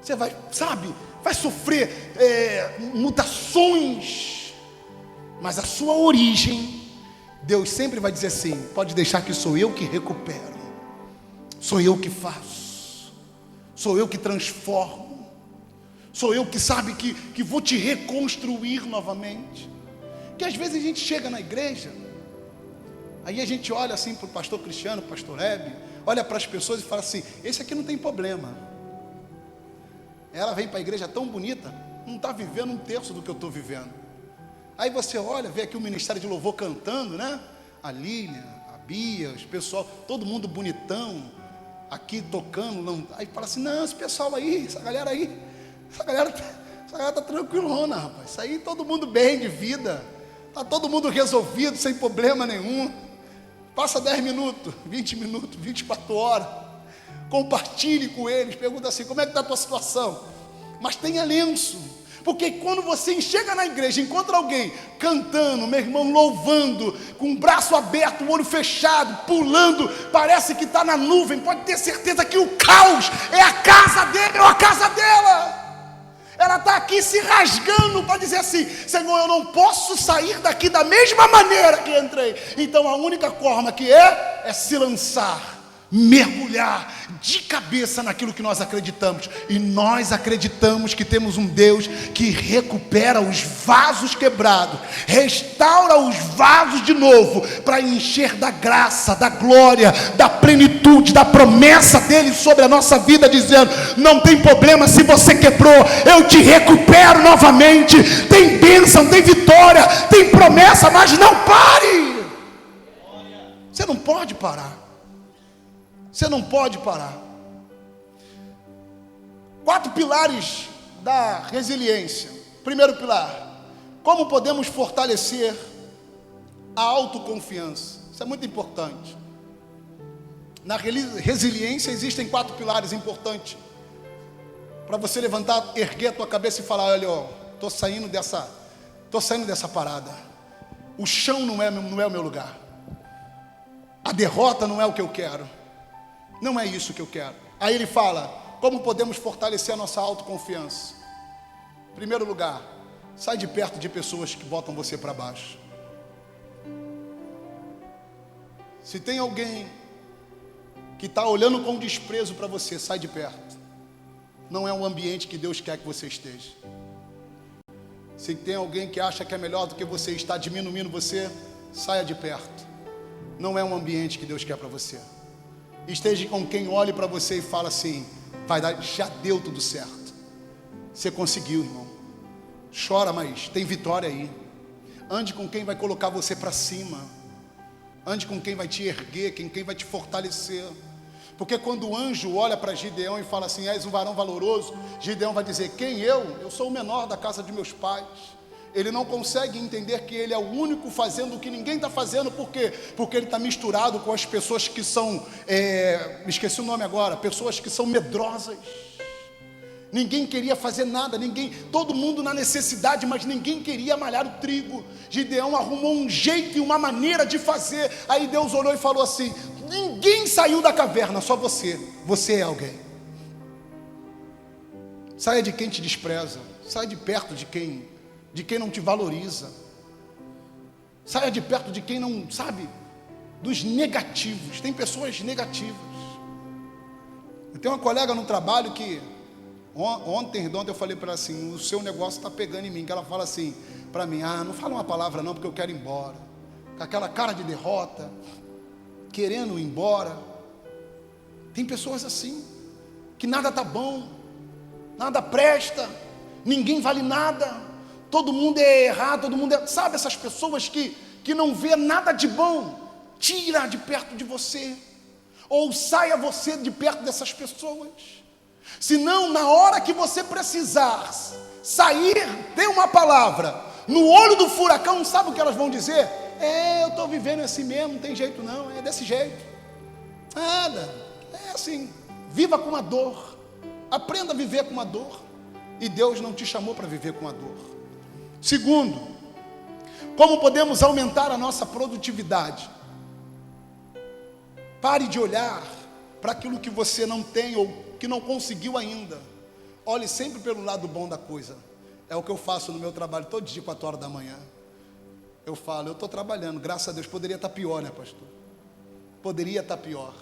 você vai, sabe, vai sofrer mutações, mas a sua origem, Deus sempre vai dizer assim: pode deixar que sou eu que recupero, sou eu que faço, sou eu que transformo, sou eu que sabe que vou te reconstruir novamente. Que às vezes a gente chega na igreja, aí a gente olha assim para o pastor Cristiano, pastor Hebe, olha para as pessoas e fala assim: esse aqui não tem problema, ela vem para a igreja tão bonita, não está vivendo um terço do que eu estou vivendo. Aí você olha, vê aqui o Ministério de Louvor cantando, né? A Lília, a Bia, os pessoal, todo mundo bonitão, aqui tocando. Não, aí fala assim, não, esse pessoal aí, essa galera tá tranquilona, rapaz. Isso aí todo mundo bem de vida. Tá todo mundo resolvido, sem problema nenhum. Passa 10 minutos, 20 minutos, 24 horas. Compartilhe com eles, pergunta assim, como é que está a tua situação? Mas tenha lenço, porque quando você chega na igreja, encontra alguém cantando, meu irmão, louvando, com o braço aberto, o olho fechado, pulando, parece que está na nuvem, pode ter certeza que o caos é a casa dele ou a casa dela. Ela está aqui se rasgando para dizer assim, Senhor, eu não posso sair daqui da mesma maneira que entrei. Então a única forma que é se lançar, mergulhar de cabeça naquilo que nós acreditamos. E nós acreditamos que temos um Deus que recupera os vasos quebrados, restaura os vasos de novo, para encher da graça, da glória, da plenitude, da promessa dele sobre a nossa vida, dizendo, não tem problema se você quebrou, eu te recupero novamente. Tem bênção, tem vitória, tem promessa, mas não pare. Você não pode parar. Você não pode parar. 4 pilares da resiliência. Primeiro pilar, como podemos fortalecer a autoconfiança? Isso é muito importante. Na resiliência existem 4 pilares importantes para você levantar, erguer a tua cabeça e falar, olha, estou saindo dessa parada. O chão não é o meu lugar. A derrota não é o que eu quero. Não é isso que eu quero. Aí ele fala, como podemos fortalecer a nossa autoconfiança? Em primeiro lugar, sai de perto de pessoas que botam você para baixo. Se tem alguém que está olhando com desprezo para você, sai de perto. Não é um ambiente que Deus quer que você esteja. Se tem alguém que acha que é melhor do que você, está diminuindo você, saia de perto. Não é um ambiente que Deus quer para você. Esteja com quem olhe para você e fala assim, vai dar, já deu tudo certo. Você conseguiu, irmão. Chora, mas tem vitória aí. Ande com quem vai colocar você para cima. Ande com quem vai te erguer, quem vai te fortalecer. Porque quando o anjo olha para Gideão e fala assim, és um varão valoroso, Gideão vai dizer, quem eu? Eu sou o menor da casa de meus pais. Ele não consegue entender que ele é o único fazendo o que ninguém está fazendo. Por quê? Porque ele está misturado com as pessoas que são, me esqueci o nome agora, pessoas que são medrosas. Ninguém queria fazer nada, todo mundo na necessidade, mas ninguém queria malhar o trigo. Gideão arrumou um jeito e uma maneira de fazer. Aí Deus olhou e falou assim, ninguém saiu da caverna, só você. Você é alguém. Saia de quem te despreza, saia de perto de quem não te valoriza. Saia de perto de quem não, sabe, dos negativos. Tem pessoas negativas. Eu tenho uma colega no trabalho que ontem eu falei para ela assim, o seu negócio está pegando em mim. Que ela fala assim para mim, não fala uma palavra não, porque eu quero ir embora. Com aquela cara de derrota, querendo ir embora. Tem pessoas assim, que nada está bom, nada presta, ninguém vale nada, todo mundo é errado, todo mundo é... Sabe essas pessoas que não vê nada de bom? Tira de perto de você, ou saia você de perto dessas pessoas. Senão, na hora que você precisar sair, ter uma palavra, no olho do furacão, sabe o que elas vão dizer? Eu estou vivendo assim mesmo, não tem jeito não, é desse jeito. Nada, é assim, viva com a dor, aprenda a viver com a dor. E Deus não te chamou para viver com a dor. Segundo, como podemos aumentar a nossa produtividade? Pare de olhar para aquilo que você não tem ou que não conseguiu ainda. Olhe sempre pelo lado bom da coisa. É o que eu faço no meu trabalho, todo dia 4 horas da manhã. Eu falo, eu estou trabalhando, graças a Deus. Poderia estar pior, né, pastor? Poderia estar pior,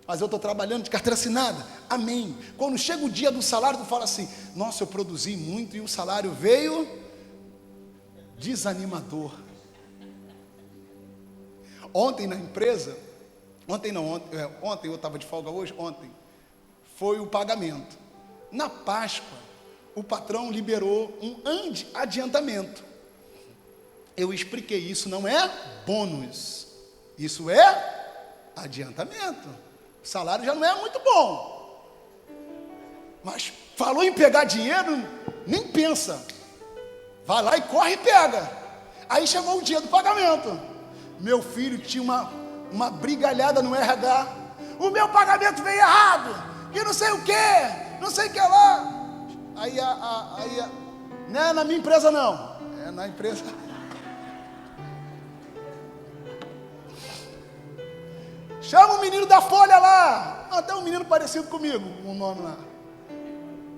mas eu estou trabalhando de carteira assinada, amém. Quando chega o dia do salário, tu fala assim, nossa, eu produzi muito e o salário veio desanimador. Ontem na empresa, ontem eu estava de folga hoje, ontem foi o pagamento. Na Páscoa, o patrão liberou um adiantamento. eu expliquei, isso não é bônus, isso é adiantamento. O salário já não é muito bom, mas falou em pegar dinheiro, nem pensa, vai lá e corre e pega. Aí chegou o dia do pagamento, meu filho tinha uma brigalhada no RH, o meu pagamento veio errado, que não sei o que, não sei o que lá. Aí não é na minha empresa não, é na empresa. Chama o menino da folha lá, até um menino parecido comigo, o nome lá.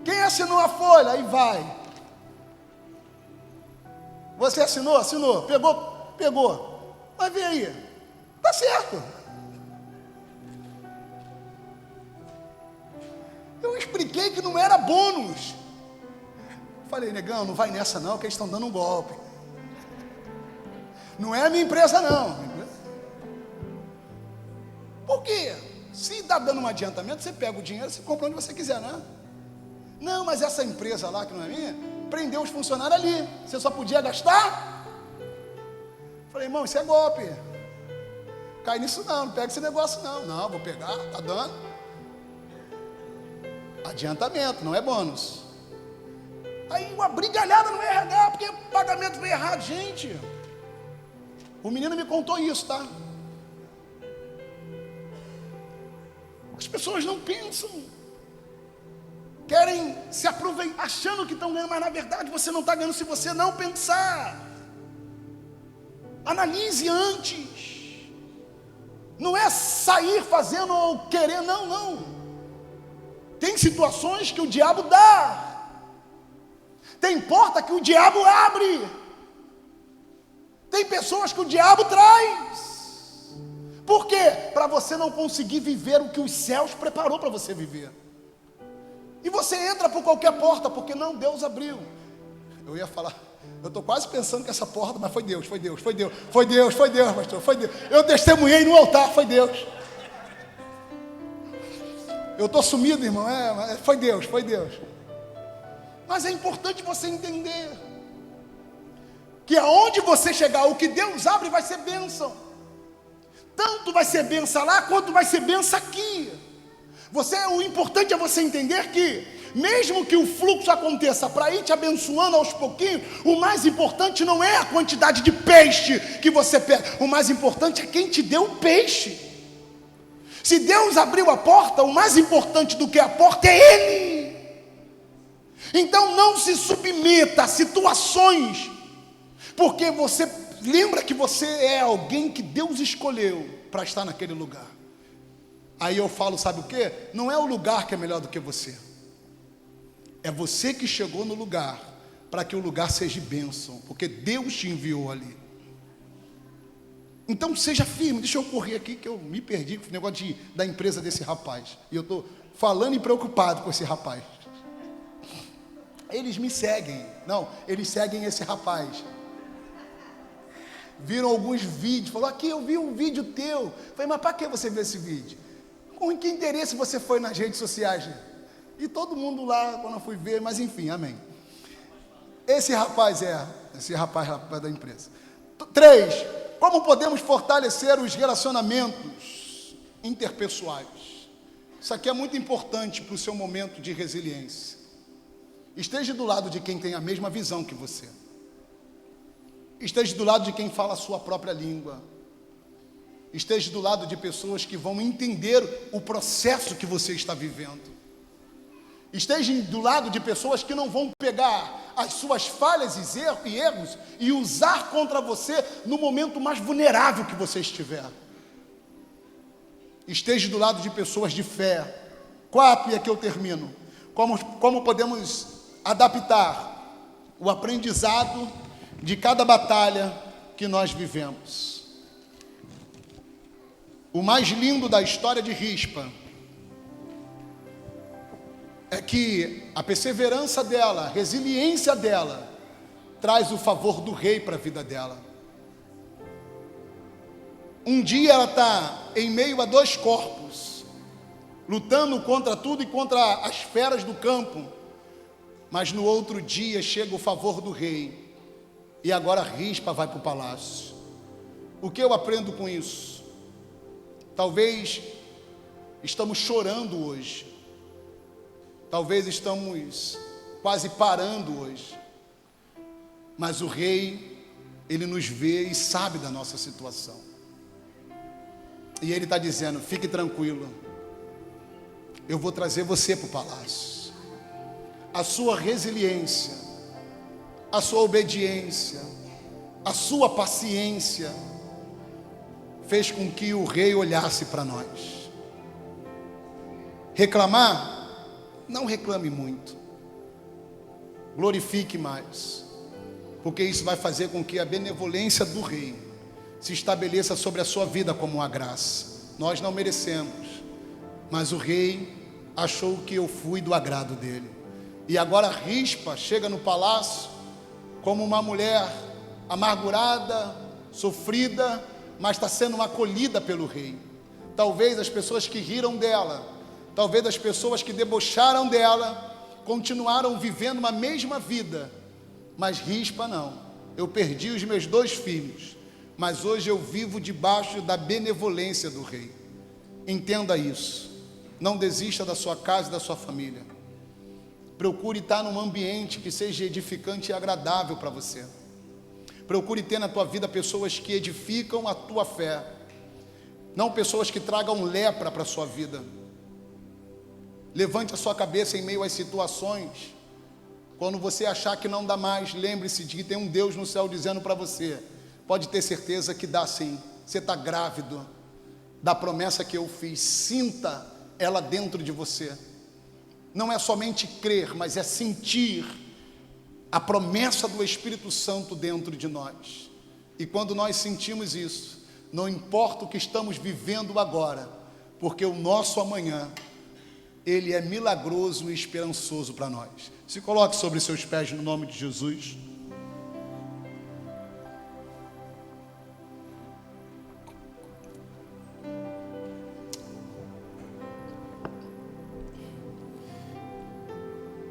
Quem assinou a folha? Aí vai. Você assinou? Assinou. Pegou? Pegou. Mas vem aí, tá certo. Eu expliquei que não era bônus. Falei, negão, não vai nessa não, que eles estão dando um golpe. Não é a minha empresa não. Por quê? Se está dando um adiantamento, você pega o dinheiro, você compra onde você quiser, né? Não, mas essa empresa lá, que não é minha, prendeu os funcionários ali. Você só podia gastar? Falei, irmão, isso é golpe. Cai nisso não pega esse negócio não. Não, vou pegar, tá dando. Adiantamento, não é bônus. Aí uma brigalhada no RH, porque o pagamento veio errado. Gente, o menino me contou isso, tá? As pessoas não pensam, querem se aproveitar, achando que estão ganhando, mas na verdade você não está ganhando se você não pensar. Analise antes, não é sair fazendo ou querer, não. Tem situações que o diabo dá, tem porta que o diabo abre, tem pessoas que o diabo traz. Por quê? Para você não conseguir viver o que os céus preparou para você viver. E você entra por qualquer porta, porque não, Deus abriu. Eu ia falar, eu estou quase pensando que essa porta, mas foi Deus, pastor, foi Deus. Eu testemunhei no altar, foi Deus. Eu estou sumido, irmão, foi Deus. Mas é importante você entender que aonde você chegar, o que Deus abre vai ser bênção. Tanto vai ser bênção lá, quanto vai ser bênção aqui. O importante é você entender que, mesmo que o fluxo aconteça para ir te abençoando aos pouquinhos, o mais importante não é a quantidade de peixe que você pega, o mais importante é quem te deu o peixe. Se Deus abriu a porta, o mais importante do que a porta é Ele. Então não se submeta a situações, porque você lembra que você é alguém que Deus escolheu para estar naquele lugar. Aí eu falo, sabe o quê? Não é o lugar que é melhor do que você. É você que chegou no lugar, para que o lugar seja bênção, porque Deus te enviou ali. Então seja firme. Deixa eu correr aqui, que eu me perdi com o negócio da empresa desse rapaz. E eu estou falando e preocupado com esse rapaz. Eles me seguem. Não, eles seguem esse rapaz. Viram alguns vídeos, falou, aqui eu vi um vídeo teu. Falei, mas para que você viu esse vídeo? Com que interesse você foi nas redes sociais? E todo mundo lá, quando eu fui ver, mas enfim, amém. Esse rapaz da empresa. 3, como podemos fortalecer os relacionamentos interpessoais? Isso aqui é muito importante para o seu momento de resiliência. Esteja do lado de quem tem a mesma visão que você. Esteja do lado de quem fala a sua própria língua. Esteja do lado de pessoas que vão entender o processo que você está vivendo. Esteja do lado de pessoas que não vão pegar as suas falhas e erros e usar contra você no momento mais vulnerável que você estiver. Esteja do lado de pessoas de fé. 4, e aqui eu termino. Como podemos adaptar o aprendizado de cada batalha que nós vivemos. O mais lindo da história de Rispa é que a perseverança dela, a resiliência dela, traz o favor do rei para a vida dela. Um dia ela está em meio a 2 corpos, lutando contra tudo e contra as feras do campo, mas no outro dia chega o favor do rei. e agora rispa vai para o palácio. O que eu aprendo com isso? Talvez estamos chorando hoje, talvez estamos quase parando hoje, mas o rei, ele nos vê e sabe da nossa situação, e ele está dizendo: fique tranquilo, eu vou trazer você para o palácio. A sua resiliência, a sua obediência, a sua paciência fez com que o rei olhasse para nós. Reclamar? Não reclame muito, glorifique mais, porque isso vai fazer com que a benevolência do rei se estabeleça sobre a sua vida como uma graça. Nós não merecemos, mas o rei achou que eu fui do agrado dele, e agora Rispa chega no palácio como uma mulher amargurada, sofrida, mas está sendo acolhida pelo rei. Talvez as pessoas que riram dela, talvez as pessoas que debocharam dela, continuaram vivendo uma mesma vida, mas Rispa não. Eu perdi os meus 2 filhos, mas hoje eu vivo debaixo da benevolência do rei. Entenda isso. Não desista da sua casa e da sua família. Procure estar num ambiente que seja edificante e agradável para você. Procure ter na tua vida pessoas que edificam a tua fé, não pessoas que tragam lepra para a sua vida. Levante a sua cabeça em meio às situações. Quando você achar que não dá mais, lembre-se de que tem um Deus no céu dizendo para você: pode ter certeza que dá sim. Você está grávido da promessa que eu fiz, sinta ela dentro de você. Não é somente crer, mas é sentir a promessa do Espírito Santo dentro de nós. E quando nós sentimos isso, não importa o que estamos vivendo agora, porque o nosso amanhã, ele é milagroso e esperançoso para nós. Se coloque sobre seus pés no nome de Jesus.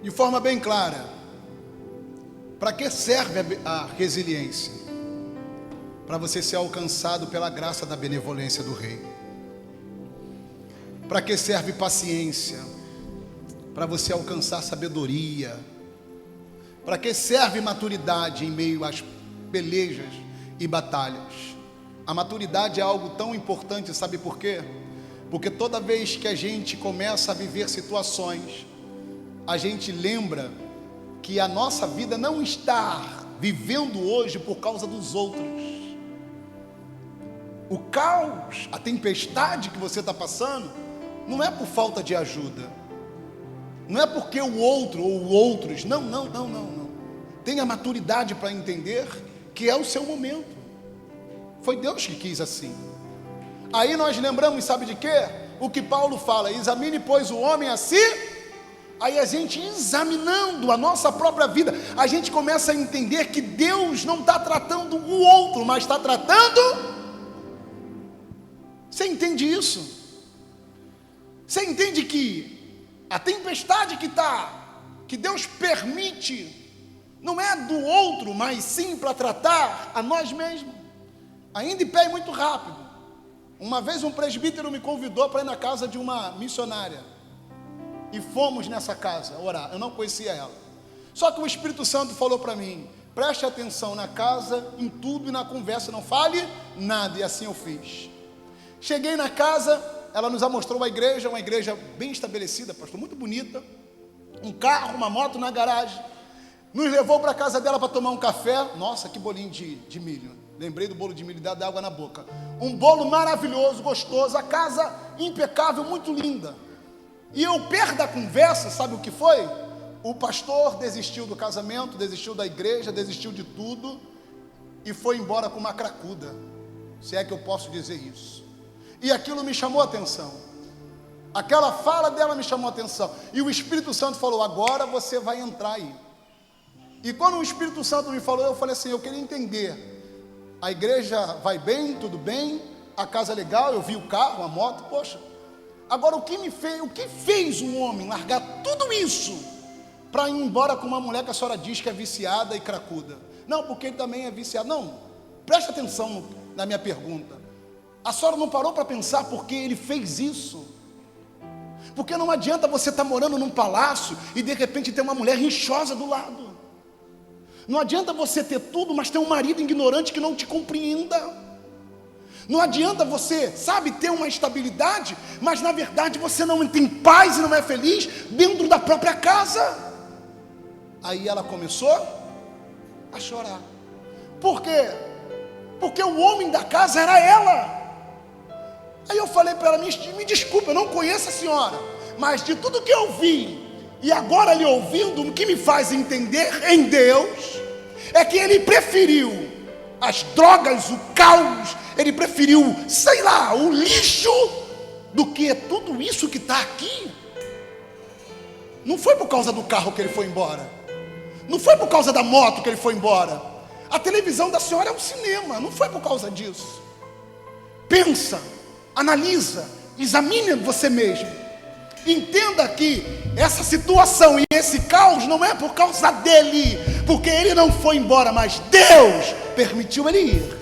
De forma bem clara, para que serve a resiliência? Para você ser alcançado pela graça da benevolência do rei. Para que serve paciência? Para você alcançar sabedoria. Para que serve maturidade em meio às pelejas e batalhas? A maturidade é algo tão importante, sabe por quê? Porque toda vez que a gente começa a viver situações, a gente lembra que a nossa vida não está vivendo hoje por causa dos outros. O caos, a tempestade que você está passando, não é por falta de ajuda, não é porque o outro ou outros, não. Tenha maturidade para entender que é o seu momento. Foi Deus que quis assim. Aí nós lembramos, sabe de quê? O que Paulo fala: examine, pois, o homem a si. Aí a gente, examinando a nossa própria vida, a gente começa a entender que Deus não está tratando o outro, mas está tratando. Você entende isso? Você entende que a tempestade que Deus permite, não é do outro, mas sim para tratar a nós mesmos. Ainda em pé e muito rápido. Uma vez um presbítero me convidou para ir na casa de uma missionária. E fomos nessa casa orar. Eu não conhecia ela. Só que o Espírito Santo falou para mim: preste atenção na casa, em tudo e na conversa, não fale nada. E assim eu fiz. Cheguei na casa, ela nos mostrou uma igreja bem estabelecida, pastor, muito bonita. Um carro, uma moto na garagem. Nos levou para a casa dela para tomar um café. Nossa, que bolinho de milho. Lembrei do bolo de milho, dá água na boca. Um bolo maravilhoso, gostoso. A casa impecável, muito linda. E eu perto da conversa, sabe o que foi? O pastor desistiu do casamento, desistiu da igreja, desistiu de tudo e foi embora com uma cracuda, se é que eu posso dizer isso. E aquilo me chamou a atenção. Aquela fala dela me chamou a atenção. E o Espírito Santo falou: agora você vai entrar aí. E quando o Espírito Santo me falou, eu falei assim: eu queria entender. A igreja vai bem, tudo bem, a casa é legal, eu vi o carro, a moto, poxa. Agora, o que fez um homem largar tudo isso para ir embora com uma mulher que a senhora diz que é viciada e cracuda? Não, porque ele também é viciado. Não, preste atenção na minha pergunta. A senhora não parou para pensar por que ele fez isso? Porque não adianta você estar morando num palácio e de repente ter uma mulher rixosa do lado. Não adianta você ter tudo, mas ter um marido ignorante que não te compreenda. Não adianta você, ter uma estabilidade, mas na verdade você não tem paz e não é feliz dentro da própria casa. Aí ela começou a chorar. Por quê? Porque o homem da casa era ela. Aí eu falei para ela, me desculpa, eu não conheço a senhora, mas de tudo que eu vi, e agora lhe ouvindo, o que me faz entender em Deus, é que ele preferiu as drogas, o caos, ele preferiu, o lixo, do que tudo isso que está aqui. Não foi por causa do carro que ele foi embora, não foi por causa da moto que ele foi embora. A televisão da senhora é um cinema, não foi por causa disso. Pensa, analisa, examine você mesmo. Entenda que essa situação e esse caos não é por causa dele, porque ele não foi embora, mas Deus permitiu ele ir.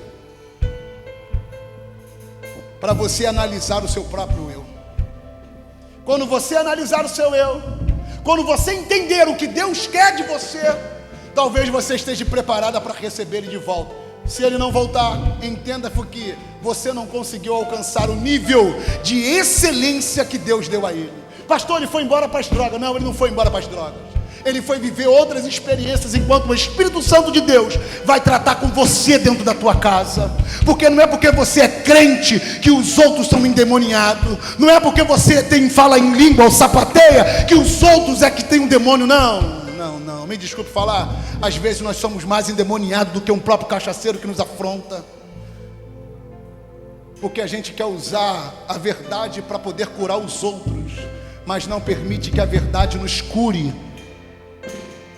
Para você analisar o seu próprio eu. Quando você analisar o seu eu, quando você entender o que Deus quer de você, talvez você esteja preparada para receber ele de volta. Se ele não voltar, entenda que você não conseguiu alcançar o nível de excelência que Deus deu a ele. Pastor, ele foi embora para as drogas. Não, ele não foi embora para as drogas. Ele foi viver outras experiências, enquanto o Espírito Santo de Deus vai tratar com você dentro da tua casa. Porque não é porque você é crente que os outros são endemoniados. Não é porque você fala em língua ou sapateia que os outros é que tem um demônio. Não, me desculpe falar. Às vezes nós somos mais endemoniados do que um próprio cachaceiro que nos afronta. Porque a gente quer usar a verdade para poder curar os outros, mas não permite que a verdade nos cure.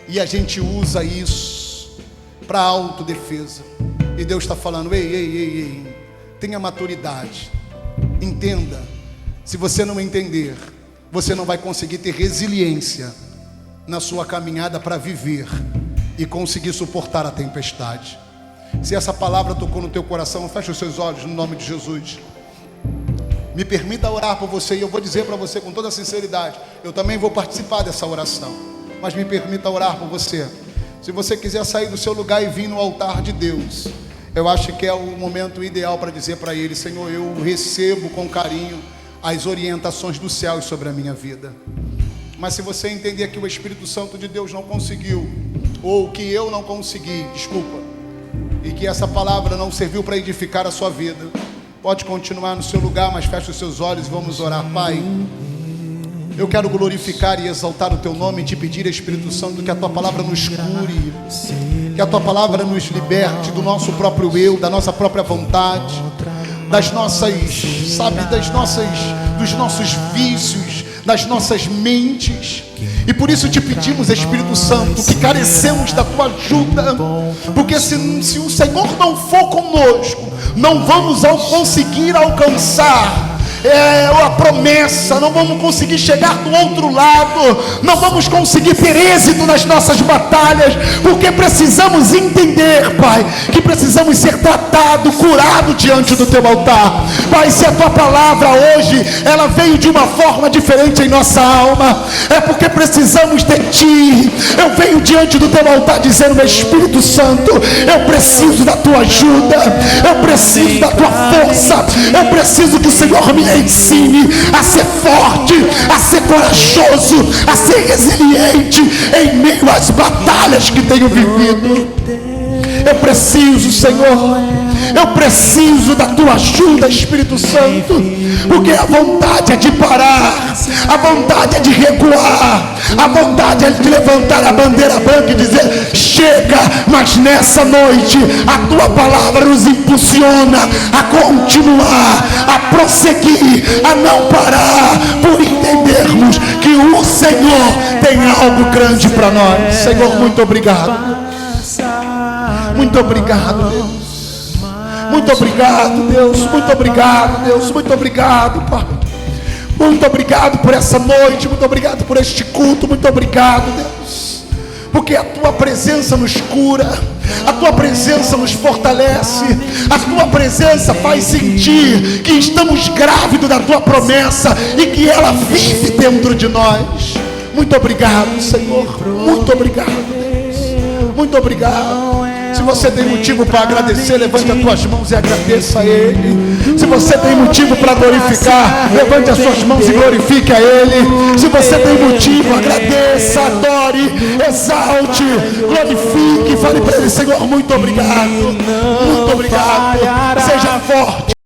E a gente usa isso para autodefesa. E Deus está falando, ei, tenha maturidade, entenda. Se você não entender, você não vai conseguir ter resiliência na sua caminhada para viver e conseguir suportar a tempestade. Se essa palavra tocou no teu coração, feche os seus olhos no nome de Jesus. Me permita orar por você, e eu vou dizer para você com toda sinceridade, eu também vou participar dessa oração, mas me permita orar por você. Se você quiser sair do seu lugar e vir no altar de Deus, eu acho que é o momento ideal para dizer para Ele, Senhor, eu recebo com carinho as orientações dos céus sobre a minha vida. Mas se você entender que o Espírito Santo de Deus não conseguiu, ou que eu não consegui, e que essa palavra não serviu para edificar a sua vida, pode continuar no seu lugar, mas feche os seus olhos e vamos orar. Pai, eu quero glorificar e exaltar o teu nome e te pedir, Espírito Santo, que a tua palavra nos cure, que a tua palavra nos liberte do nosso próprio eu, da nossa própria vontade, dos nossos vícios, das nossas mentes. E por isso te pedimos, Espírito Santo, que carecemos da tua ajuda, porque se o Senhor não for conosco, não vamos conseguir alcançar a promessa, não vamos conseguir chegar do outro lado, não vamos conseguir ter êxito nas nossas batalhas, porque precisamos entender, Pai, que precisamos ser tratados, curados diante do teu altar. Pai, se a tua palavra hoje, ela veio de uma forma diferente em nossa alma, é porque precisamos de ti. Eu venho diante do teu altar dizendo, meu Espírito Santo, eu preciso da tua ajuda, eu preciso da tua força, eu preciso que o Senhor me ensine a ser forte, a ser corajoso, a ser resiliente em meio às batalhas que tenho vivido. Eu preciso, Senhor, eu preciso da tua ajuda, Espírito Santo, porque a vontade é de parar, a vontade é de recuar, a vontade é de levantar a bandeira branca e dizer, chega, mas nessa noite a tua palavra nos impulsiona a continuar, a prosseguir, a não parar, por entendermos que o Senhor tem algo grande para nós. Senhor, muito obrigado. Muito obrigado, Deus. Muito obrigado, Deus. Muito obrigado, Deus. Muito obrigado, Pai. Muito obrigado por essa noite. Muito obrigado por este culto. Muito obrigado, Deus. Porque a tua presença nos cura. A tua presença nos fortalece. A tua presença faz sentir que estamos grávidos da tua promessa e que ela vive dentro de nós. Muito obrigado, Senhor. Muito obrigado, Deus. Muito obrigado. Se você tem motivo para agradecer, levante as tuas mãos e agradeça a Ele. Se você tem motivo para glorificar, levante as suas mãos e glorifique a Ele. Se você tem motivo, agradeça, adore, exalte, glorifique, fale para Ele: Senhor, muito obrigado, muito obrigado. Seja forte,